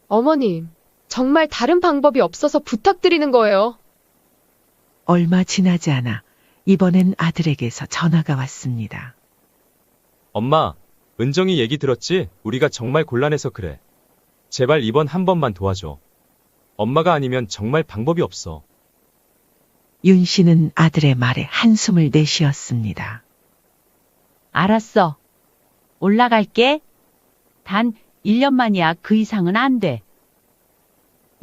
어머님, 정말 다른 방법이 없어서 부탁드리는 거예요. 얼마 지나지 않아 이번엔 아들에게서 전화가 왔습니다. 엄마, 은정이 얘기 들었지? 우리가 정말 곤란해서 그래. 제발 이번 한 번만 도와줘. 엄마가 아니면 정말 방법이 없어. 윤 씨는 아들의 말에 한숨을 내쉬었습니다. 알았어. 올라갈게. 단 1년만이야. 그 이상은 안 돼.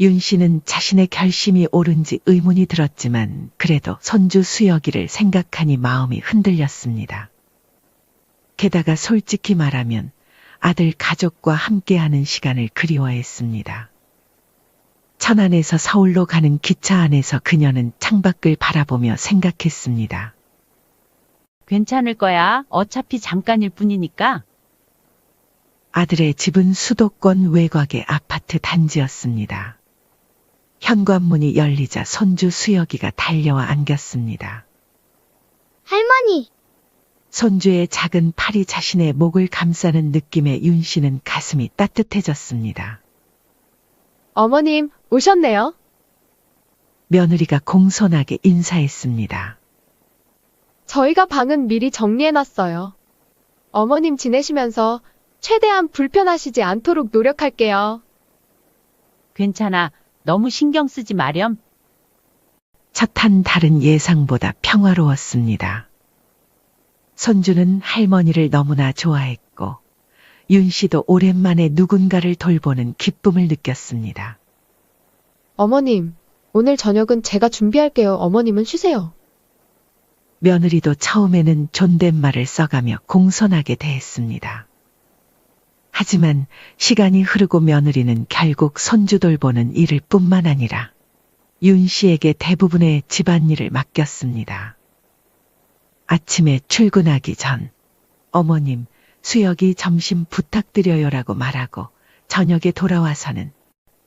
윤 씨는 자신의 결심이 옳은지 의문이 들었지만 그래도 손주 수혁이를 생각하니 마음이 흔들렸습니다. 게다가 솔직히 말하면 아들 가족과 함께하는 시간을 그리워했습니다. 천안에서 서울로 가는 기차 안에서 그녀는 창밖을 바라보며 생각했습니다. 괜찮을 거야. 어차피 잠깐일 뿐이니까. 아들의 집은 수도권 외곽의 아파트 단지였습니다. 현관문이 열리자 손주 수혁이가 달려와 안겼습니다. 할머니, 손주의 작은 팔이 자신의 목을 감싸는 느낌에 윤 씨는 가슴이 따뜻해졌습니다. 어머님, 오셨네요. 며느리가 공손하게 인사했습니다. 저희가 방은 미리 정리해놨어요. 어머님 지내시면서 최대한 불편하시지 않도록 노력할게요. 괜찮아. 너무 신경 쓰지 마렴. 첫 한 달은 예상보다 평화로웠습니다. 손주는 할머니를 너무나 좋아했고 윤 씨도 오랜만에 누군가를 돌보는 기쁨을 느꼈습니다. 어머님, 오늘 저녁은 제가 준비할게요. 어머님은 쉬세요. 며느리도 처음에는 존댓말을 써가며 공손하게 대했습니다. 하지만 시간이 흐르고 며느리는 결국 손주 돌보는 일을 뿐만 아니라 윤 씨에게 대부분의 집안일을 맡겼습니다. 아침에 출근하기 전 어머님, 수혁이 점심 부탁드려요라고 말하고 저녁에 돌아와서는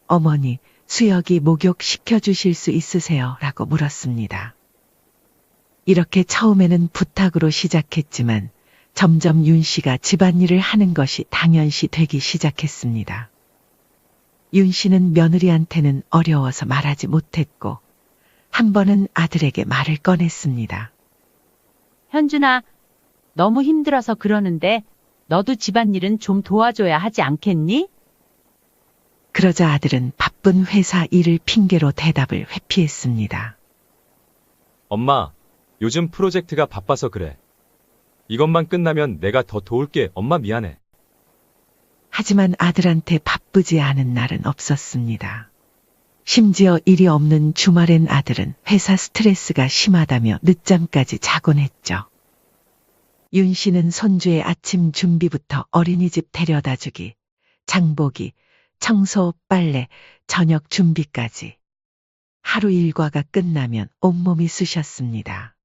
어머니, 수혁이 목욕 시켜주실 수 있으세요? 라고 물었습니다. 이렇게 처음에는 부탁으로 시작했지만 점점 윤 씨가 집안일을 하는 것이 당연시 되기 시작했습니다. 윤 씨는 며느리한테는 어려워서 말하지 못했고 한 번은 아들에게 말을 꺼냈습니다. 현준아, 너무 힘들어서 그러는데 너도 집안일은 좀 도와줘야 하지 않겠니? 그러자 아들은 바쁜 회사 일을 핑계로 대답을 회피했습니다. 엄마, 요즘 프로젝트가 바빠서 그래. 이것만 끝나면 내가 더 도울게. 엄마 미안해. 하지만 아들한테 바쁘지 않은 날은 없었습니다. 심지어 일이 없는 주말엔 아들은 회사 스트레스가 심하다며 늦잠까지 자곤 했죠. 윤 씨는 손주의 아침 준비부터 어린이집 데려다 주기, 장보기, 청소, 빨래, 저녁 준비까지 하루 일과가 끝나면 온몸이 쑤셨습니다.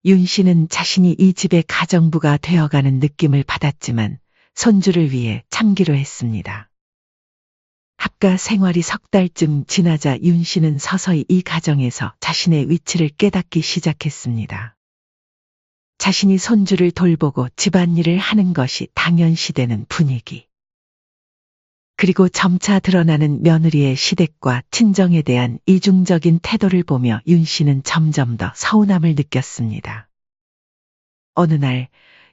윤 씨는 자신이 이 집의 가정부가 되어가는 느낌을 받았지만 손주를 위해 참기로 했습니다. 합가 생활이 석 달쯤 지나자 윤 씨는 서서히 이 가정에서 자신의 위치를 깨닫기 시작했습니다. 자신이 손주를 돌보고 집안일을 하는 것이 당연시되는 분위기. 그리고 점차 드러나는 며느리의 시댁과 친정에 대한 이중적인 태도를 보며 윤 씨는 점점 더 서운함을 느꼈습니다. 어느 날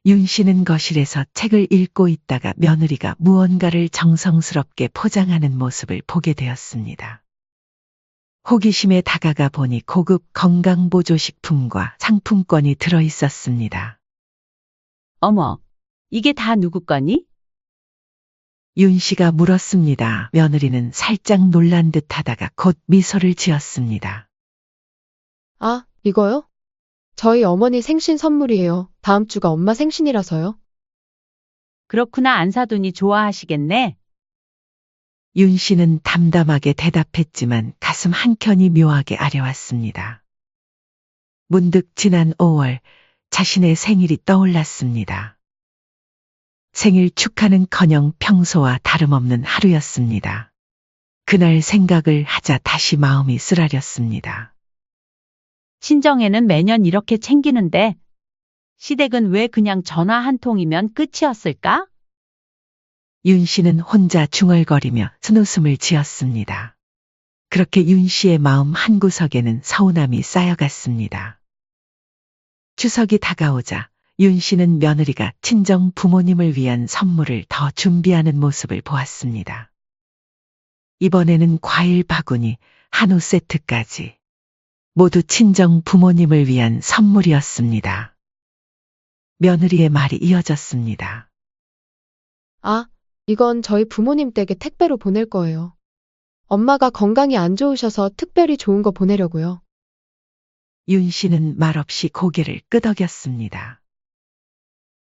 윤 씨는 거실에서 책을 읽고 있다가 며느리가 무언가를 정성스럽게 포장하는 모습을 보게 되었습니다. 호기심에 다가가 보니 고급 건강보조식품과 상품권이 들어 있었습니다. 어머, 이게 다 누구 거니? 윤 씨가 물었습니다. 며느리는 살짝 놀란 듯 하다가 곧 미소를 지었습니다. 아, 이거요? 저희 어머니 생신 선물이에요. 다음 주가 엄마 생신이라서요. 그렇구나. 안 사두니 좋아하시겠네. 윤 씨는 담담하게 대답했지만 가슴 한켠이 묘하게 아려왔습니다. 문득 지난 5월 자신의 생일이 떠올랐습니다. 생일 축하는커녕 평소와 다름없는 하루였습니다. 그날 생각을 하자 다시 마음이 쓰라렸습니다. 친정에는 매년 이렇게 챙기는데 시댁은 왜 그냥 전화 한 통이면 끝이었을까? 윤 씨는 혼자 중얼거리며 쓴웃음을 지었습니다. 그렇게 윤 씨의 마음 한구석에는 서운함이 쌓여갔습니다. 추석이 다가오자 윤 씨는 며느리가 친정 부모님을 위한 선물을 더 준비하는 모습을 보았습니다. 이번에는 과일 바구니, 한우 세트까지 모두 친정 부모님을 위한 선물이었습니다. 며느리의 말이 이어졌습니다. 아, 이건 저희 부모님 댁에 택배로 보낼 거예요. 엄마가 건강이 안 좋으셔서 특별히 좋은 거 보내려고요. 윤 씨는 말없이 고개를 끄덕였습니다.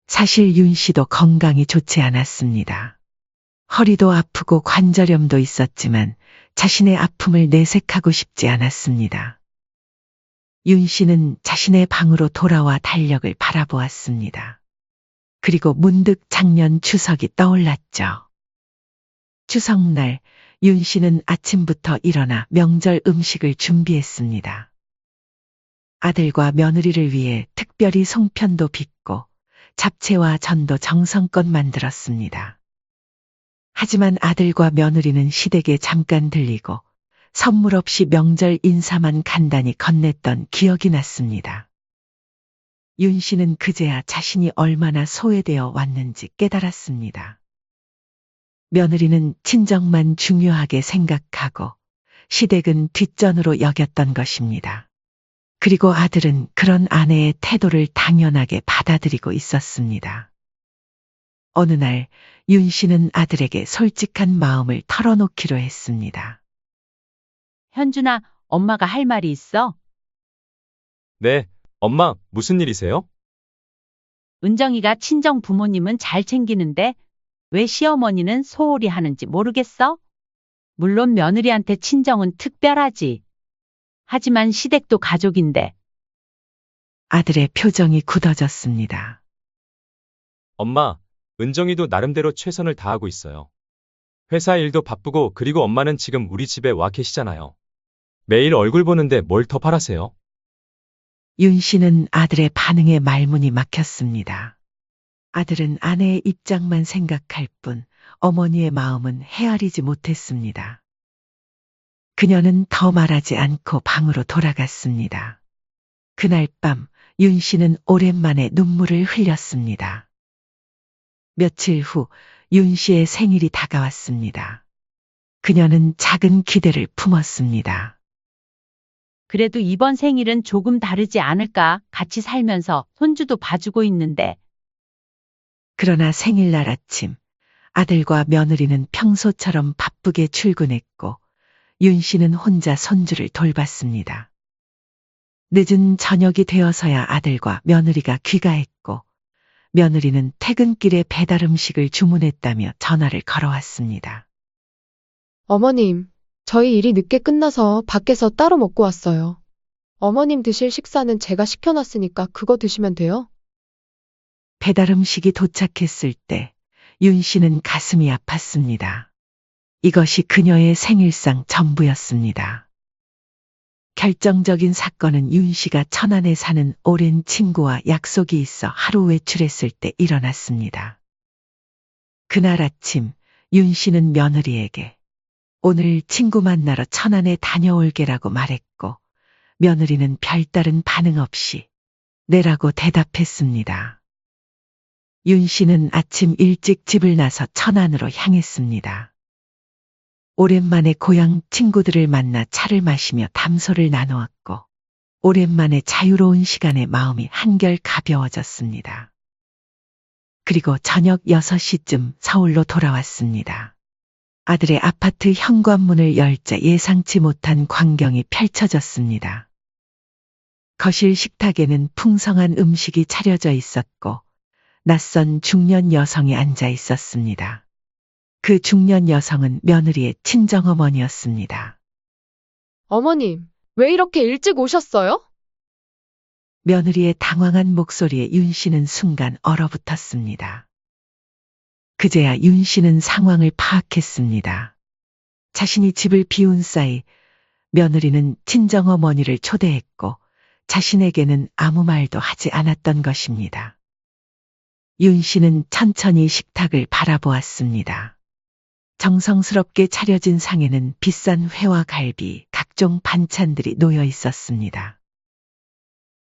사실 윤 씨도 건강이 좋지 않았습니다. 허리도 아프고 관절염도 있었지만 자신의 아픔을 내색하고 싶지 않았습니다. 윤 씨는 자신의 방으로 돌아와 달력을 바라보았습니다. 그리고 문득 작년 추석이 떠올랐죠. 추석날 윤 씨는 아침부터 일어나 명절 음식을 준비했습니다. 아들과 며느리를 위해 특별히 송편도 빚고 잡채와 전도 정성껏 만들었습니다. 하지만 아들과 며느리는 시댁에 잠깐 들리고 선물 없이 명절 인사만 간단히 건넸던 기억이 났습니다. 윤 씨는 그제야 자신이 얼마나 소외되어 왔는지 깨달았습니다. 며느리는 친정만 중요하게 생각하고 시댁은 뒷전으로 여겼던 것입니다. 그리고 아들은 그런 아내의 태도를 당연하게 받아들이고 있었습니다. 어느 날 윤 씨는 아들에게 솔직한 마음을 털어놓기로 했습니다. 현준아, 엄마가 할 말이 있어. 네, 엄마, 무슨 일이세요? 은정이가 친정 부모님은 잘 챙기는데 왜 시어머니는 소홀히 하는지 모르겠어? 물론 며느리한테 친정은 특별하지. 하지만 시댁도 가족인데. 아들의 표정이 굳어졌습니다. 엄마, 은정이도 나름대로 최선을 다하고 있어요. 회사 일도 바쁘고 그리고 엄마는 지금 우리 집에 와 계시잖아요. 매일 얼굴 보는데 뭘 더 바라세요? 윤 씨는 아들의 반응에 말문이 막혔습니다. 아들은 아내의 입장만 생각할 뿐 어머니의 마음은 헤아리지 못했습니다. 그녀는 더 말하지 않고 방으로 돌아갔습니다. 그날 밤 윤 씨는 오랜만에 눈물을 흘렸습니다. 며칠 후 윤 씨의 생일이 다가왔습니다. 그녀는 작은 기대를 품었습니다. 그래도 이번 생일은 조금 다르지 않을까? 같이 살면서 손주도 봐주고 있는데. 그러나 생일날 아침 아들과 며느리는 평소처럼 바쁘게 출근했고 윤 씨는 혼자 손주를 돌봤습니다. 늦은 저녁이 되어서야 아들과 며느리가 귀가했고 며느리는 퇴근길에 배달 음식을 주문했다며 전화를 걸어왔습니다. 어머님, 저희 일이 늦게 끝나서 밖에서 따로 먹고 왔어요. 어머님 드실 식사는 제가 시켜놨으니까 그거 드시면 돼요. 배달 음식이 도착했을 때 윤 씨는 가슴이 아팠습니다. 이것이 그녀의 생일상 전부였습니다. 결정적인 사건은 윤 씨가 천안에 사는 오랜 친구와 약속이 있어 하루 외출했을 때 일어났습니다. 그날 아침 윤 씨는 며느리에게 오늘 친구 만나러 천안에 다녀올게라고 말했고 며느리는 별다른 반응 없이 네라고 대답했습니다. 윤 씨는 아침 일찍 집을 나서 천안으로 향했습니다. 오랜만에 고향 친구들을 만나 차를 마시며 담소를 나누었고 오랜만에 자유로운 시간에 마음이 한결 가벼워졌습니다. 그리고 저녁 6시쯤 서울로 돌아왔습니다. 아들의 아파트 현관문을 열자 예상치 못한 광경이 펼쳐졌습니다. 거실 식탁에는 풍성한 음식이 차려져 있었고 낯선 중년 여성이 앉아 있었습니다. 그 중년 여성은 며느리의 친정어머니였습니다. 어머님, 왜 이렇게 일찍 오셨어요? 며느리의 당황한 목소리에 윤 씨는 순간 얼어붙었습니다. 그제야 윤 씨는 상황을 파악했습니다. 자신이 집을 비운 사이 며느리는 친정어머니를 초대했고 자신에게는 아무 말도 하지 않았던 것입니다. 윤 씨는 천천히 식탁을 바라보았습니다. 정성스럽게 차려진 상에는 비싼 회와 갈비, 각종 반찬들이 놓여 있었습니다.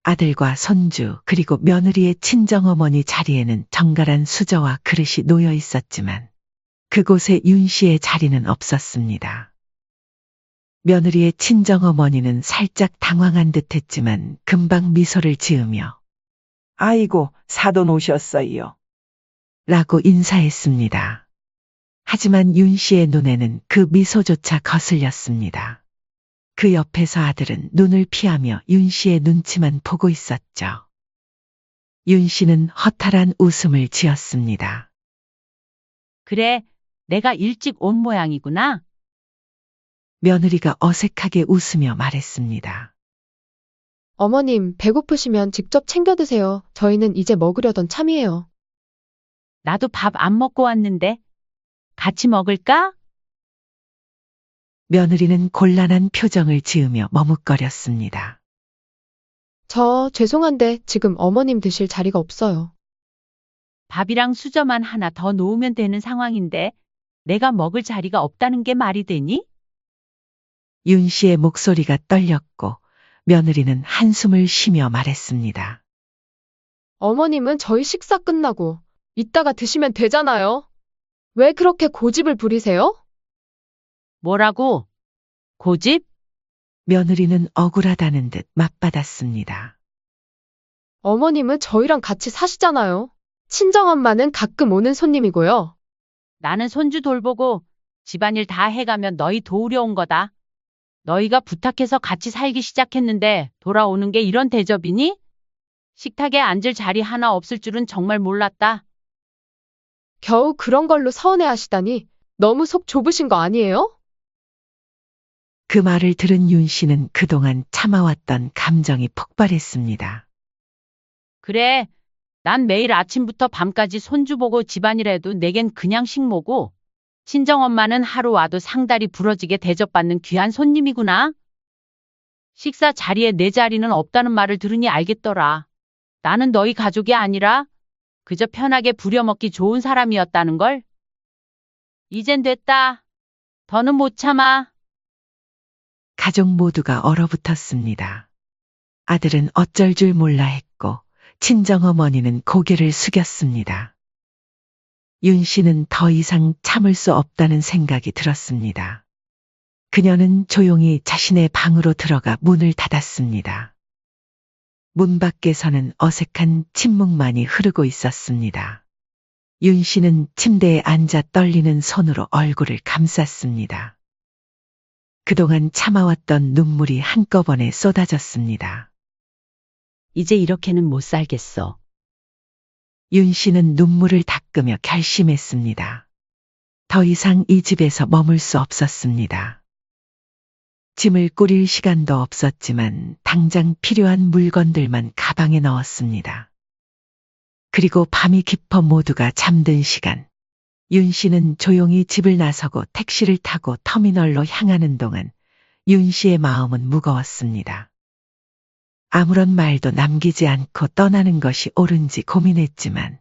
아들과 손주 그리고 며느리의 친정어머니 자리에는 정갈한 수저와 그릇이 놓여 있었지만 그곳에 윤 씨의 자리는 없었습니다. 며느리의 친정어머니는 살짝 당황한 듯했지만 금방 미소를 지으며 아이고, 사돈 오셨어요. 라고 인사했습니다. 하지만 윤 씨의 눈에는 그 미소조차 거슬렸습니다. 그 옆에서 아들은 눈을 피하며 윤 씨의 눈치만 보고 있었죠. 윤 씨는 허탈한 웃음을 지었습니다. 그래, 내가 일찍 온 모양이구나. 며느리가 어색하게 웃으며 말했습니다. 어머님, 배고프시면 직접 챙겨 드세요. 저희는 이제 먹으려던 참이에요. 나도 밥 안 먹고 왔는데. 같이 먹을까? 며느리는 곤란한 표정을 지으며 머뭇거렸습니다. 죄송한데 지금 어머님 드실 자리가 없어요. 밥이랑 수저만 하나 더 놓으면 되는 상황인데 내가 먹을 자리가 없다는 게 말이 되니? 윤 씨의 목소리가 떨렸고 며느리는 한숨을 쉬며 말했습니다. 어머님은 저희 식사 끝나고 이따가 드시면 되잖아요. 왜 그렇게 고집을 부리세요? 뭐라고? 고집? 며느리는 억울하다는 듯 맞받았습니다. 어머님은 저희랑 같이 사시잖아요. 친정엄마는 가끔 오는 손님이고요. 나는 손주 돌보고 집안일 다 해가면 너희 도우려 온 거다. 너희가 부탁해서 같이 살기 시작했는데 돌아오는 게 이런 대접이니? 식탁에 앉을 자리 하나 없을 줄은 정말 몰랐다. 겨우 그런 걸로 서운해하시다니 너무 속 좁으신 거 아니에요? 그 말을 들은 윤 씨는 그동안 참아왔던 감정이 폭발했습니다. 그래, 난 매일 아침부터 밤까지 손주 보고 집안일 해도 내겐 그냥 식모고 친정엄마는 하루 와도 상다리 부러지게 대접받는 귀한 손님이구나. 식사 자리에 내 자리는 없다는 말을 들으니 알겠더라. 나는 너희 가족이 아니라 그저 편하게 부려먹기 좋은 사람이었다는 걸. 이젠 됐다. 더는 못 참아. 가족 모두가 얼어붙었습니다. 아들은 어쩔 줄 몰라 했고 친정어머니는 고개를 숙였습니다. 윤 씨는 더 이상 참을 수 없다는 생각이 들었습니다. 그녀는 조용히 자신의 방으로 들어가 문을 닫았습니다. 문 밖에서는 어색한 침묵만이 흐르고 있었습니다. 윤 씨는 침대에 앉아 떨리는 손으로 얼굴을 감쌌습니다. 그동안 참아왔던 눈물이 한꺼번에 쏟아졌습니다. 이제 이렇게는 못 살겠어. 윤 씨는 눈물을 닦으며 결심했습니다. 더 이상 이 집에서 머물 수 없었습니다. 짐을 꾸릴 시간도 없었지만 당장 필요한 물건들만 가방에 넣었습니다. 그리고 밤이 깊어 모두가 잠든 시간, 윤 씨는 조용히 집을 나서고 택시를 타고 터미널로 향하는 동안 윤 씨의 마음은 무거웠습니다. 아무런 말도 남기지 않고 떠나는 것이 옳은지 고민했지만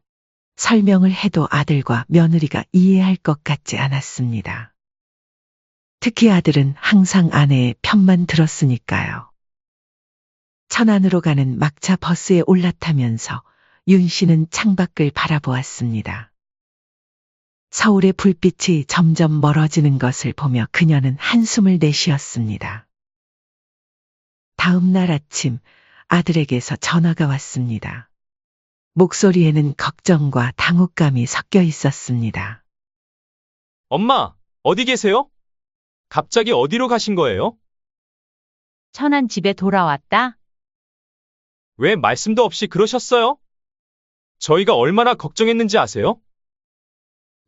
설명을 해도 아들과 며느리가 이해할 것 같지 않았습니다. 특히 아들은 항상 아내의 편만 들었으니까요. 천안으로 가는 막차 버스에 올라타면서 윤 씨는 창밖을 바라보았습니다. 서울의 불빛이 점점 멀어지는 것을 보며 그녀는 한숨을 내쉬었습니다. 다음 날 아침 아들에게서 전화가 왔습니다. 목소리에는 걱정과 당혹감이 섞여 있었습니다. 엄마, 어디 계세요? 갑자기 어디로 가신 거예요? 천안 집에 돌아왔다. 왜 말씀도 없이 그러셨어요? 저희가 얼마나 걱정했는지 아세요?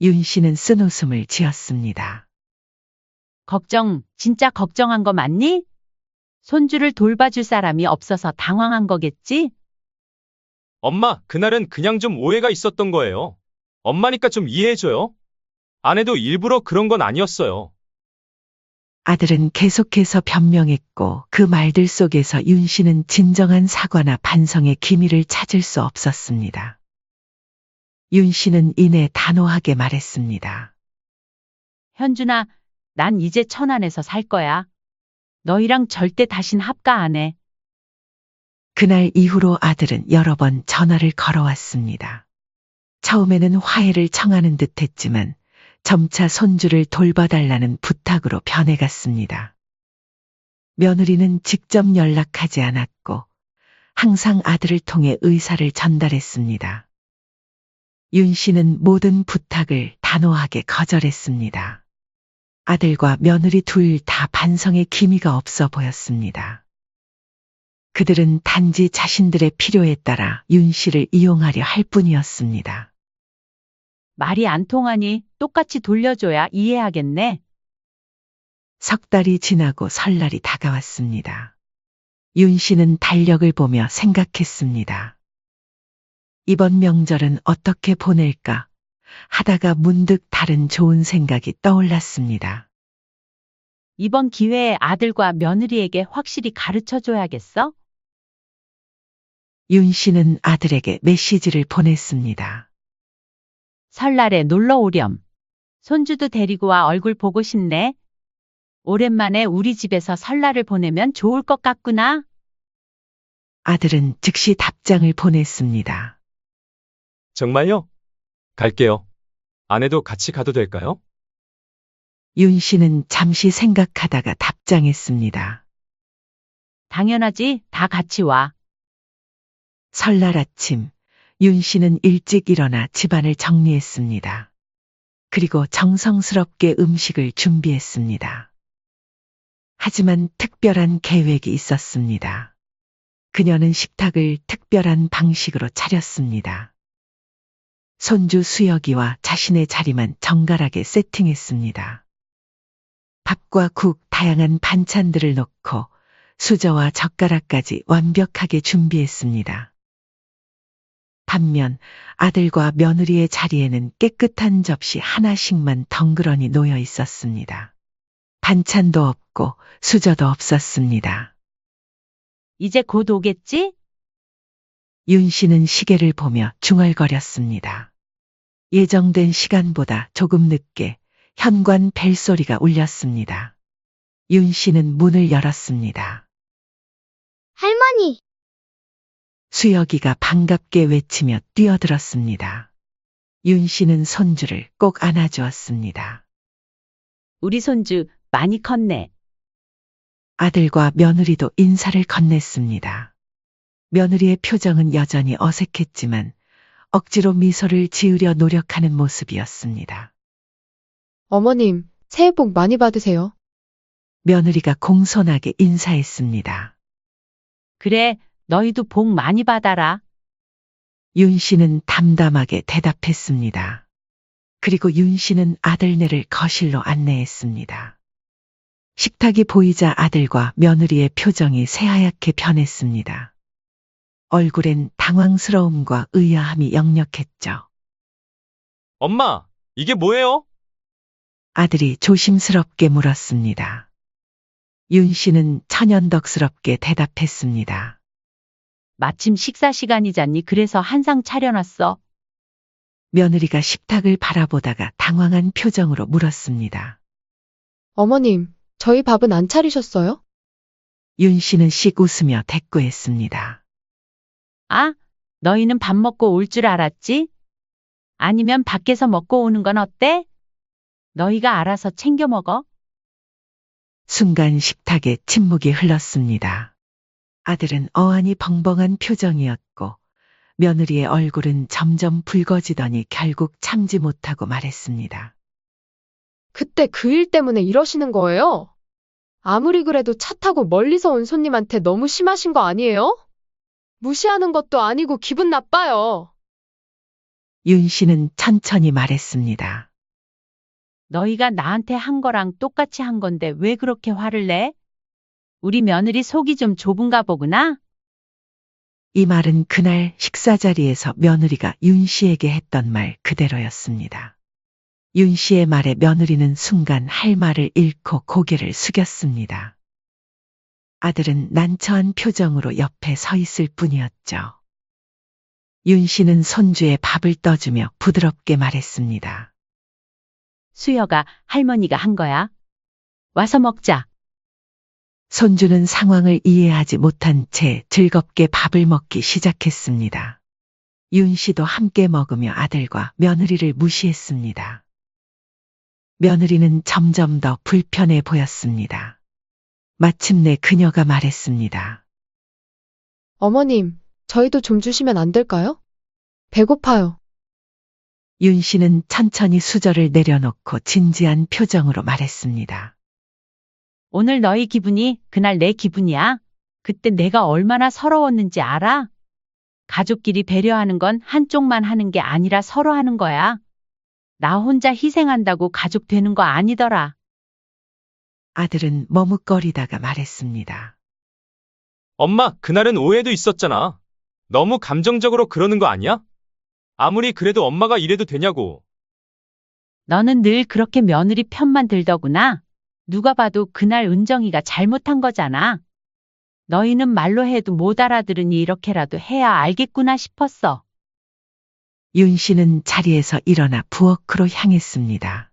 윤 씨는 쓴웃음을 지었습니다. 진짜 걱정한 거 맞니? 손주를 돌봐줄 사람이 없어서 당황한 거겠지? 엄마, 그날은 그냥 좀 오해가 있었던 거예요. 엄마니까 좀 이해해줘요. 아내도 일부러 그런 건 아니었어요. 아들은 계속해서 변명했고 그 말들 속에서 윤 씨는 진정한 사과나 반성의 기미를 찾을 수 없었습니다. 윤 씨는 이내 단호하게 말했습니다. 현준아, 난 이제 천안에서 살 거야. 너희랑 절대 다신 합가 안 해. 그날 이후로 아들은 여러 번 전화를 걸어왔습니다. 처음에는 화해를 청하는 듯 했지만 점차 손주를 돌봐달라는 부탁으로 변해갔습니다. 며느리는 직접 연락하지 않았고 항상 아들을 통해 의사를 전달했습니다. 윤 씨는 모든 부탁을 단호하게 거절했습니다. 아들과 며느리 둘 다 반성의 기미가 없어 보였습니다. 그들은 단지 자신들의 필요에 따라 윤 씨를 이용하려 할 뿐이었습니다. 말이 안 통하니 똑같이 돌려줘야 이해하겠네. 석 달이 지나고 설날이 다가왔습니다. 윤 씨는 달력을 보며 생각했습니다. 이번 명절은 어떻게 보낼까 하다가 문득 다른 좋은 생각이 떠올랐습니다. 이번 기회에 아들과 며느리에게 확실히 가르쳐 줘야겠어? 윤 씨는 아들에게 메시지를 보냈습니다. 설날에 놀러 오렴. 손주도 데리고 와 얼굴 보고 싶네. 오랜만에 우리 집에서 설날을 보내면 좋을 것 같구나. 아들은 즉시 답장을 보냈습니다. 정말요? 갈게요. 아내도 같이 가도 될까요? 윤 씨는 잠시 생각하다가 답장했습니다. 당연하지. 다 같이 와. 설날 아침, 윤 씨는 일찍 일어나 집안을 정리했습니다. 그리고 정성스럽게 음식을 준비했습니다. 하지만 특별한 계획이 있었습니다. 그녀는 식탁을 특별한 방식으로 차렸습니다. 손주 수혁이와 자신의 자리만 정갈하게 세팅했습니다. 밥과 국, 다양한 반찬들을 넣고 수저와 젓가락까지 완벽하게 준비했습니다. 반면 아들과 며느리의 자리에는 깨끗한 접시 하나씩만 덩그러니 놓여 있었습니다. 반찬도 없고 수저도 없었습니다. 이제 곧 오겠지? 윤 씨는 시계를 보며 중얼거렸습니다. 예정된 시간보다 조금 늦게 현관 벨소리가 울렸습니다. 윤 씨는 문을 열었습니다. 할머니, 수혁이가 반갑게 외치며 뛰어들었습니다. 윤 씨는 손주를 꼭 안아주었습니다. 우리 손주 많이 컸네. 아들과 며느리도 인사를 건넸습니다. 며느리의 표정은 여전히 어색했지만 억지로 미소를 지으려 노력하는 모습이었습니다. 어머님, 새해 복 많이 받으세요. 며느리가 공손하게 인사했습니다. 그래, 너희도 복 많이 받아라. 윤 씨는 담담하게 대답했습니다. 그리고 윤 씨는 아들네를 거실로 안내했습니다. 식탁이 보이자 아들과 며느리의 표정이 새하얗게 변했습니다. 얼굴엔 당황스러움과 의아함이 역력했죠. 엄마, 이게 뭐예요? 아들이 조심스럽게 물었습니다. 윤 씨는 천연덕스럽게 대답했습니다. 마침 식사 시간이잖니. 그래서 한상 차려놨어. 며느리가 식탁을 바라보다가 당황한 표정으로 물었습니다. 어머님, 저희 밥은 안 차리셨어요? 윤 씨는 씩 웃으며 대꾸했습니다. 아, 너희는 밥 먹고 올 줄 알았지? 아니면 밖에서 먹고 오는 건 어때? 너희가 알아서 챙겨 먹어. 순간 식탁에 침묵이 흘렀습니다. 아들은 어안이 벙벙한 표정이었고 며느리의 얼굴은 점점 붉어지더니 결국 참지 못하고 말했습니다. 그때 그 일 때문에 이러시는 거예요? 아무리 그래도 차 타고 멀리서 온 손님한테 너무 심하신 거 아니에요? 무시하는 것도 아니고 기분 나빠요. 윤 씨는 천천히 말했습니다. 너희가 나한테 한 거랑 똑같이 한 건데 왜 그렇게 화를 내? 우리 며느리 속이 좀 좁은가 보구나? 이 말은 그날 식사 자리에서 며느리가 윤 씨에게 했던 말 그대로였습니다. 윤 씨의 말에 며느리는 순간 할 말을 잃고 고개를 숙였습니다. 아들은 난처한 표정으로 옆에 서 있을 뿐이었죠. 윤 씨는 손주의 밥을 떠주며 부드럽게 말했습니다. 수여가 할머니가 한 거야. 와서 먹자. 손주는 상황을 이해하지 못한 채 즐겁게 밥을 먹기 시작했습니다. 윤 씨도 함께 먹으며 아들과 며느리를 무시했습니다. 며느리는 점점 더 불편해 보였습니다. 마침내 그녀가 말했습니다. 어머님, 저희도 좀 주시면 안 될까요? 배고파요. 윤 씨는 천천히 수저를 내려놓고 진지한 표정으로 말했습니다. 오늘 너희 기분이 그날 내 기분이야. 그때 내가 얼마나 서러웠는지 알아? 가족끼리 배려하는 건 한쪽만 하는 게 아니라 서로 하는 거야. 나 혼자 희생한다고 가족 되는 거 아니더라. 아들은 머뭇거리다가 말했습니다. 엄마, 그날은 오해도 있었잖아. 너무 감정적으로 그러는 거 아니야? 아무리 그래도 엄마가 이래도 되냐고. 너는 늘 그렇게 며느리 편만 들더구나. 누가 봐도 그날 은정이가 잘못한 거잖아. 너희는 말로 해도 못 알아들으니 이렇게라도 해야 알겠구나 싶었어. 윤 씨는 자리에서 일어나 부엌으로 향했습니다.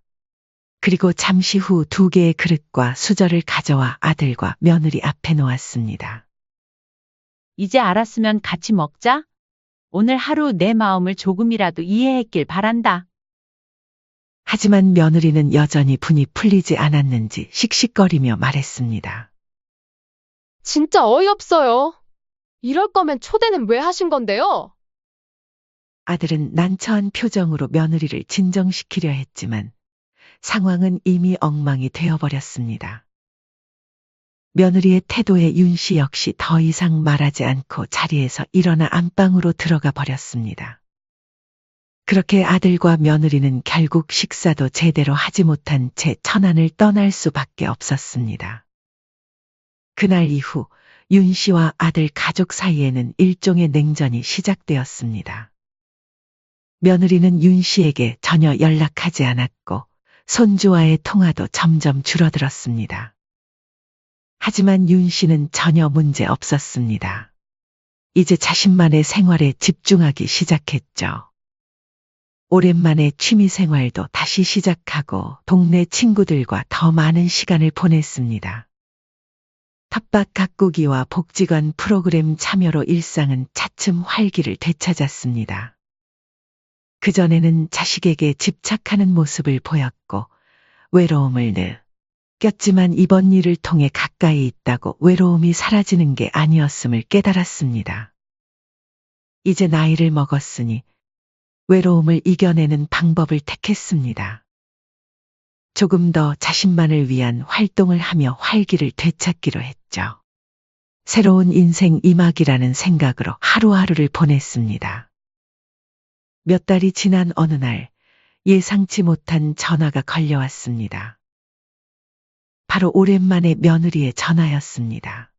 그리고 잠시 후 2개의 그릇과 수저를 가져와 아들과 며느리 앞에 놓았습니다. 이제 알았으면 같이 먹자. 오늘 하루 내 마음을 조금이라도 이해했길 바란다. 하지만 며느리는 여전히 분이 풀리지 않았는지 씩씩거리며 말했습니다. 진짜 어이없어요. 이럴 거면 초대는 왜 하신 건데요? 아들은 난처한 표정으로 며느리를 진정시키려 했지만 상황은 이미 엉망이 되어버렸습니다. 며느리의 태도에 윤 씨 역시 더 이상 말하지 않고 자리에서 일어나 안방으로 들어가 버렸습니다. 그렇게 아들과 며느리는 결국 식사도 제대로 하지 못한 채 천안을 떠날 수밖에 없었습니다. 그날 이후 윤 씨와 아들 가족 사이에는 일종의 냉전이 시작되었습니다. 며느리는 윤 씨에게 전혀 연락하지 않았고 손주와의 통화도 점점 줄어들었습니다. 하지만 윤 씨는 전혀 문제 없었습니다. 이제 자신만의 생활에 집중하기 시작했죠. 오랜만에 취미 생활도 다시 시작하고 동네 친구들과 더 많은 시간을 보냈습니다. 텃밭 가꾸기와 복지관 프로그램 참여로 일상은 차츰 활기를 되찾았습니다. 그전에는 자식에게 집착하는 모습을 보였고 외로움을 느꼈지만 이번 일을 통해 가까이 있다고 외로움이 사라지는 게 아니었음을 깨달았습니다. 이제 나이를 먹었으니 외로움을 이겨내는 방법을 택했습니다. 조금 더 자신만을 위한 활동을 하며 활기를 되찾기로 했죠. 새로운 인생 이막이라는 생각으로 하루하루를 보냈습니다. 몇 달이 지난 어느 날 예상치 못한 전화가 걸려왔습니다. 바로 오랜만에 며느리의 전화였습니다.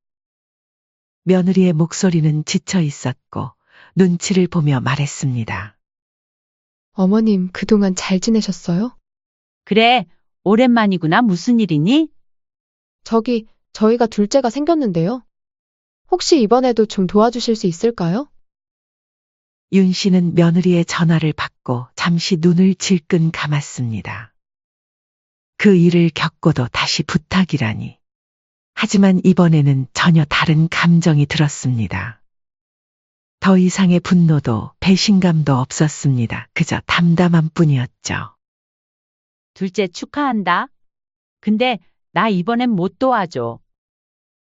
며느리의 목소리는 지쳐 있었고 눈치를 보며 말했습니다. 어머님, 그동안 잘 지내셨어요? 그래, 오랜만이구나. 무슨 일이니? 저희가 둘째가 생겼는데요. 혹시 이번에도 좀 도와주실 수 있을까요? 윤 씨는 며느리의 전화를 받고 잠시 눈을 질끈 감았습니다. 그 일을 겪고도 다시 부탁이라니. 하지만 이번에는 전혀 다른 감정이 들었습니다. 더 이상의 분노도 배신감도 없었습니다. 그저 담담한 뿐이었죠. 둘째 축하한다. 근데 나 이번엔 못 도와줘.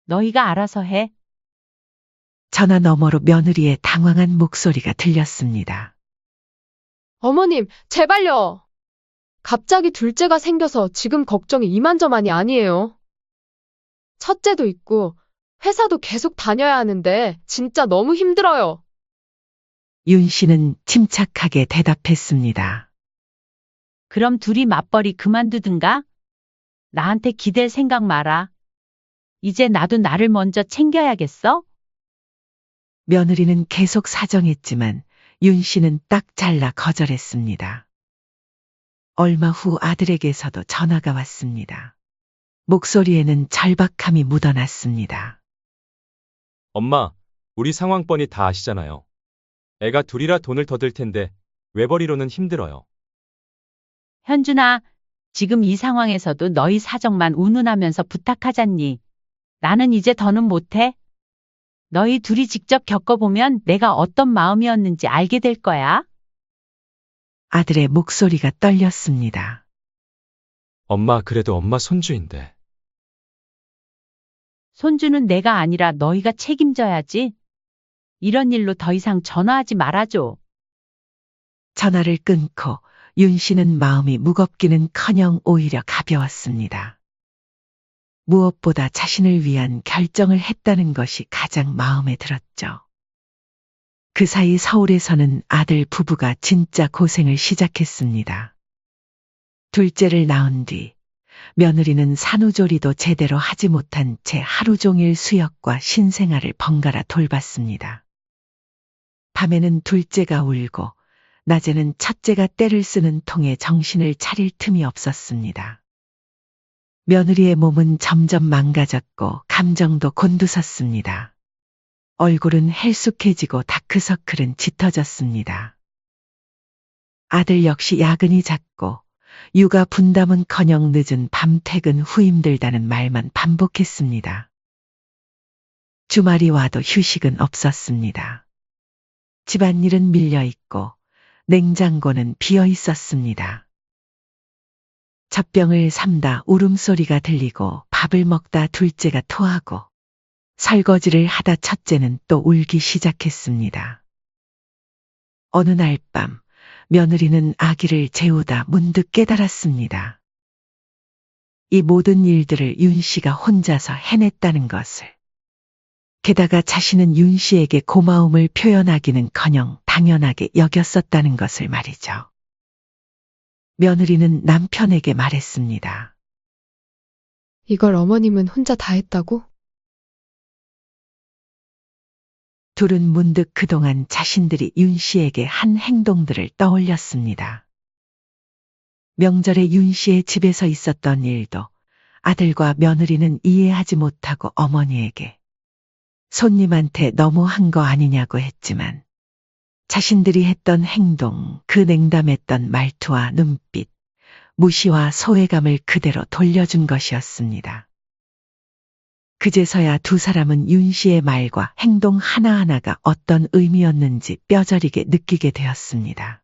너희가 알아서 해. 전화 너머로 며느리의 당황한 목소리가 들렸습니다. 어머님, 제발요. 갑자기 둘째가 생겨서 지금 걱정이 이만저만이 아니에요. 첫째도 있고 회사도 계속 다녀야 하는데 진짜 너무 힘들어요. 윤 씨는 침착하게 대답했습니다. 그럼 둘이 맞벌이 그만두든가? 나한테 기댈 생각 마라. 이제 나도 나를 먼저 챙겨야겠어? 며느리는 계속 사정했지만 윤 씨는 딱 잘라 거절했습니다. 얼마 후 아들에게서도 전화가 왔습니다. 목소리에는 절박함이 묻어났습니다. 엄마, 우리 상황 뻔히 다 아시잖아요. 애가 둘이라 돈을 더 들 텐데 외벌이로는 힘들어요. 현준아, 지금 이 상황에서도 너희 사정만 운운하면서 부탁하잖니. 나는 이제 더는 못해. 너희 둘이 직접 겪어보면 내가 어떤 마음이었는지 알게 될 거야. 아들의 목소리가 떨렸습니다. 엄마, 그래도 엄마 손주인데. 손주는 내가 아니라 너희가 책임져야지. 이런 일로 더 이상 전화하지 말아줘. 전화를 끊고 윤 씨는 마음이 무겁기는커녕 오히려 가벼웠습니다. 무엇보다 자신을 위한 결정을 했다는 것이 가장 마음에 들었죠. 그 사이 서울에서는 아들 부부가 진짜 고생을 시작했습니다. 둘째를 낳은 뒤 며느리는 산후조리도 제대로 하지 못한 채 하루 종일 수역과 신생아를 번갈아 돌봤습니다. 밤에는 둘째가 울고 낮에는 첫째가 때를 쓰는 통에 정신을 차릴 틈이 없었습니다. 며느리의 몸은 점점 망가졌고 감정도 곤두섰습니다. 얼굴은 헬쑥해지고 다크서클은 짙어졌습니다. 아들 역시 야근이 잦고 육아 분담은커녕 늦은 밤 퇴근 후 힘들다는 말만 반복했습니다. 주말이 와도 휴식은 없었습니다. 집안일은 밀려 있고 냉장고는 비어 있었습니다. 젖병을 삼다 울음소리가 들리고 밥을 먹다 둘째가 토하고 설거지를 하다 첫째는 또 울기 시작했습니다. 어느 날 밤 며느리는 아기를 재우다 문득 깨달았습니다. 이 모든 일들을 윤 씨가 혼자서 해냈다는 것을. 게다가 자신은 윤 씨에게 고마움을 표현하기는커녕 당연하게 여겼었다는 것을 말이죠. 며느리는 남편에게 말했습니다. 이걸 어머님은 혼자 다 했다고? 둘은 문득 그동안 자신들이 윤 씨에게 한 행동들을 떠올렸습니다. 명절에 윤 씨의 집에서 있었던 일도 아들과 며느리는 이해하지 못하고 어머니에게 손님한테 너무 한 거 아니냐고 했지만 자신들이 했던 행동, 그 냉담했던 말투와 눈빛, 무시와 소외감을 그대로 돌려준 것이었습니다. 그제서야 두 사람은 윤 씨의 말과 행동 하나하나가 어떤 의미였는지 뼈저리게 느끼게 되었습니다.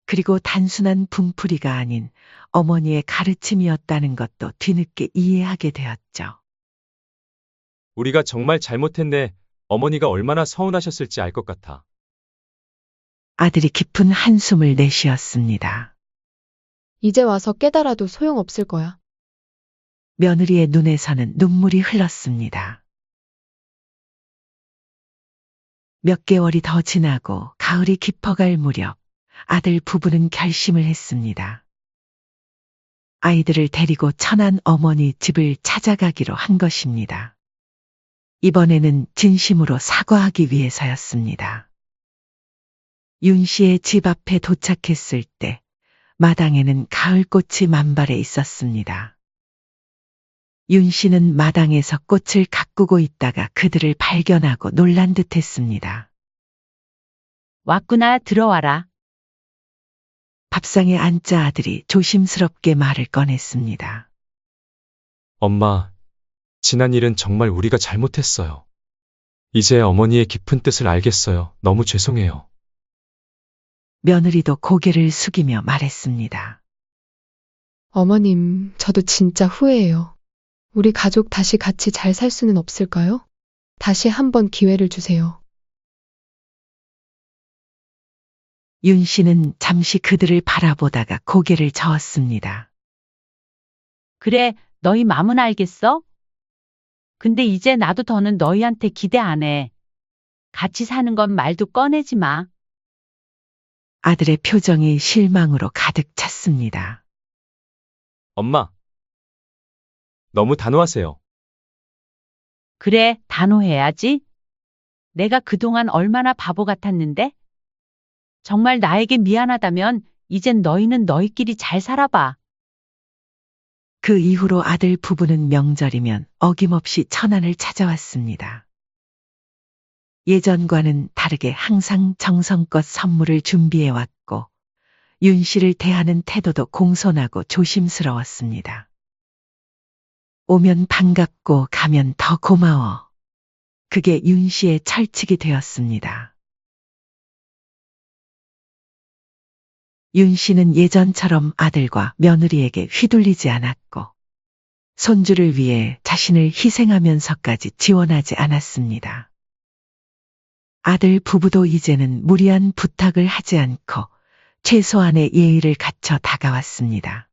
그리고 단순한 분풀이가 아닌 어머니의 가르침이었다는 것도 뒤늦게 이해하게 되었죠. 우리가 정말 잘못했네. 어머니가 얼마나 서운하셨을지 알 것 같아. 아들이 깊은 한숨을 내쉬었습니다. 이제 와서 깨달아도 소용없을 거야. 며느리의 눈에서는 눈물이 흘렀습니다. 몇 개월이 더 지나고 가을이 깊어갈 무렵 아들 부부는 결심을 했습니다. 아이들을 데리고 천안 어머니 집을 찾아가기로 한 것입니다. 이번에는 진심으로 사과하기 위해서였습니다. 윤 씨의 집 앞에 도착했을 때 마당에는 가을꽃이 만발해 있었습니다. 윤 씨는 마당에서 꽃을 가꾸고 있다가 그들을 발견하고 놀란 듯 했습니다. 왔구나, 들어와라. 밥상에 앉자 아들이 조심스럽게 말을 꺼냈습니다. 엄마, 지난 일은 정말 우리가 잘못했어요. 이제 어머니의 깊은 뜻을 알겠어요. 너무 죄송해요. 며느리도 고개를 숙이며 말했습니다. 어머님, 저도 진짜 후회해요. 우리 가족 다시 같이 잘 살 수는 없을까요? 다시 한번 기회를 주세요. 윤 씨는 잠시 그들을 바라보다가 고개를 저었습니다. 그래, 너희 맘은 알겠어? 근데 이제 나도 더는 너희한테 기대 안 해. 같이 사는 건 말도 꺼내지 마. 아들의 표정이 실망으로 가득 찼습니다. 엄마, 너무 단호하세요. 그래, 단호해야지. 내가 그동안 얼마나 바보 같았는데? 정말 나에게 미안하다면 이젠 너희는 너희끼리 잘 살아봐. 그 이후로 아들 부부는 명절이면 어김없이 천안을 찾아왔습니다. 예전과는 다르게 항상 정성껏 선물을 준비해왔고 윤 씨를 대하는 태도도 공손하고 조심스러웠습니다. 오면 반갑고 가면 더 고마워. 그게 윤 씨의 철칙이 되었습니다. 윤 씨는 예전처럼 아들과 며느리에게 휘둘리지 않았고 손주를 위해 자신을 희생하면서까지 지원하지 않았습니다. 아들 부부도 이제는 무리한 부탁을 하지 않고 최소한의 예의를 갖춰 다가왔습니다.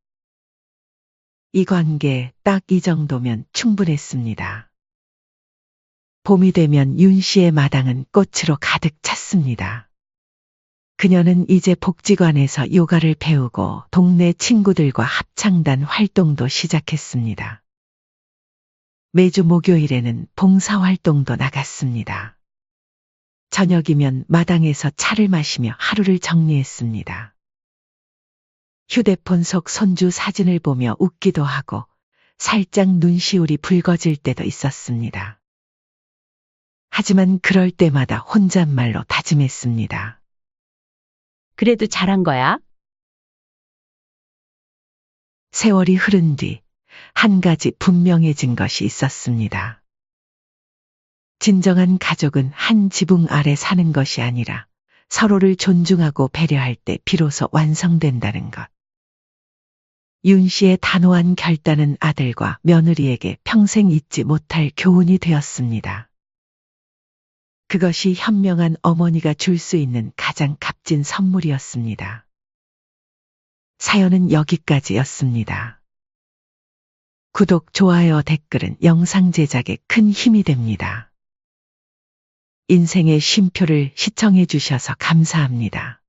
이 관계 딱 이 정도면 충분했습니다. 봄이 되면 윤 씨의 마당은 꽃으로 가득 찼습니다. 그녀는 이제 복지관에서 요가를 배우고 동네 친구들과 합창단 활동도 시작했습니다. 매주 목요일에는 봉사활동도 나갔습니다. 저녁이면 마당에서 차를 마시며 하루를 정리했습니다. 휴대폰 속 손주 사진을 보며 웃기도 하고 살짝 눈시울이 붉어질 때도 있었습니다. 하지만 그럴 때마다 혼잣말로 다짐했습니다. 그래도 잘한 거야? 세월이 흐른 뒤 한 가지 분명해진 것이 있었습니다. 진정한 가족은 한 지붕 아래 사는 것이 아니라 서로를 존중하고 배려할 때 비로소 완성된다는 것. 윤 씨의 단호한 결단은 아들과 며느리에게 평생 잊지 못할 교훈이 되었습니다. 그것이 현명한 어머니가 줄 수 있는 가장 값진 선물이었습니다. 사연은 여기까지였습니다. 구독, 좋아요, 댓글은 영상 제작에 큰 힘이 됩니다. 인생의 쉼표를 시청해 주셔서 감사합니다.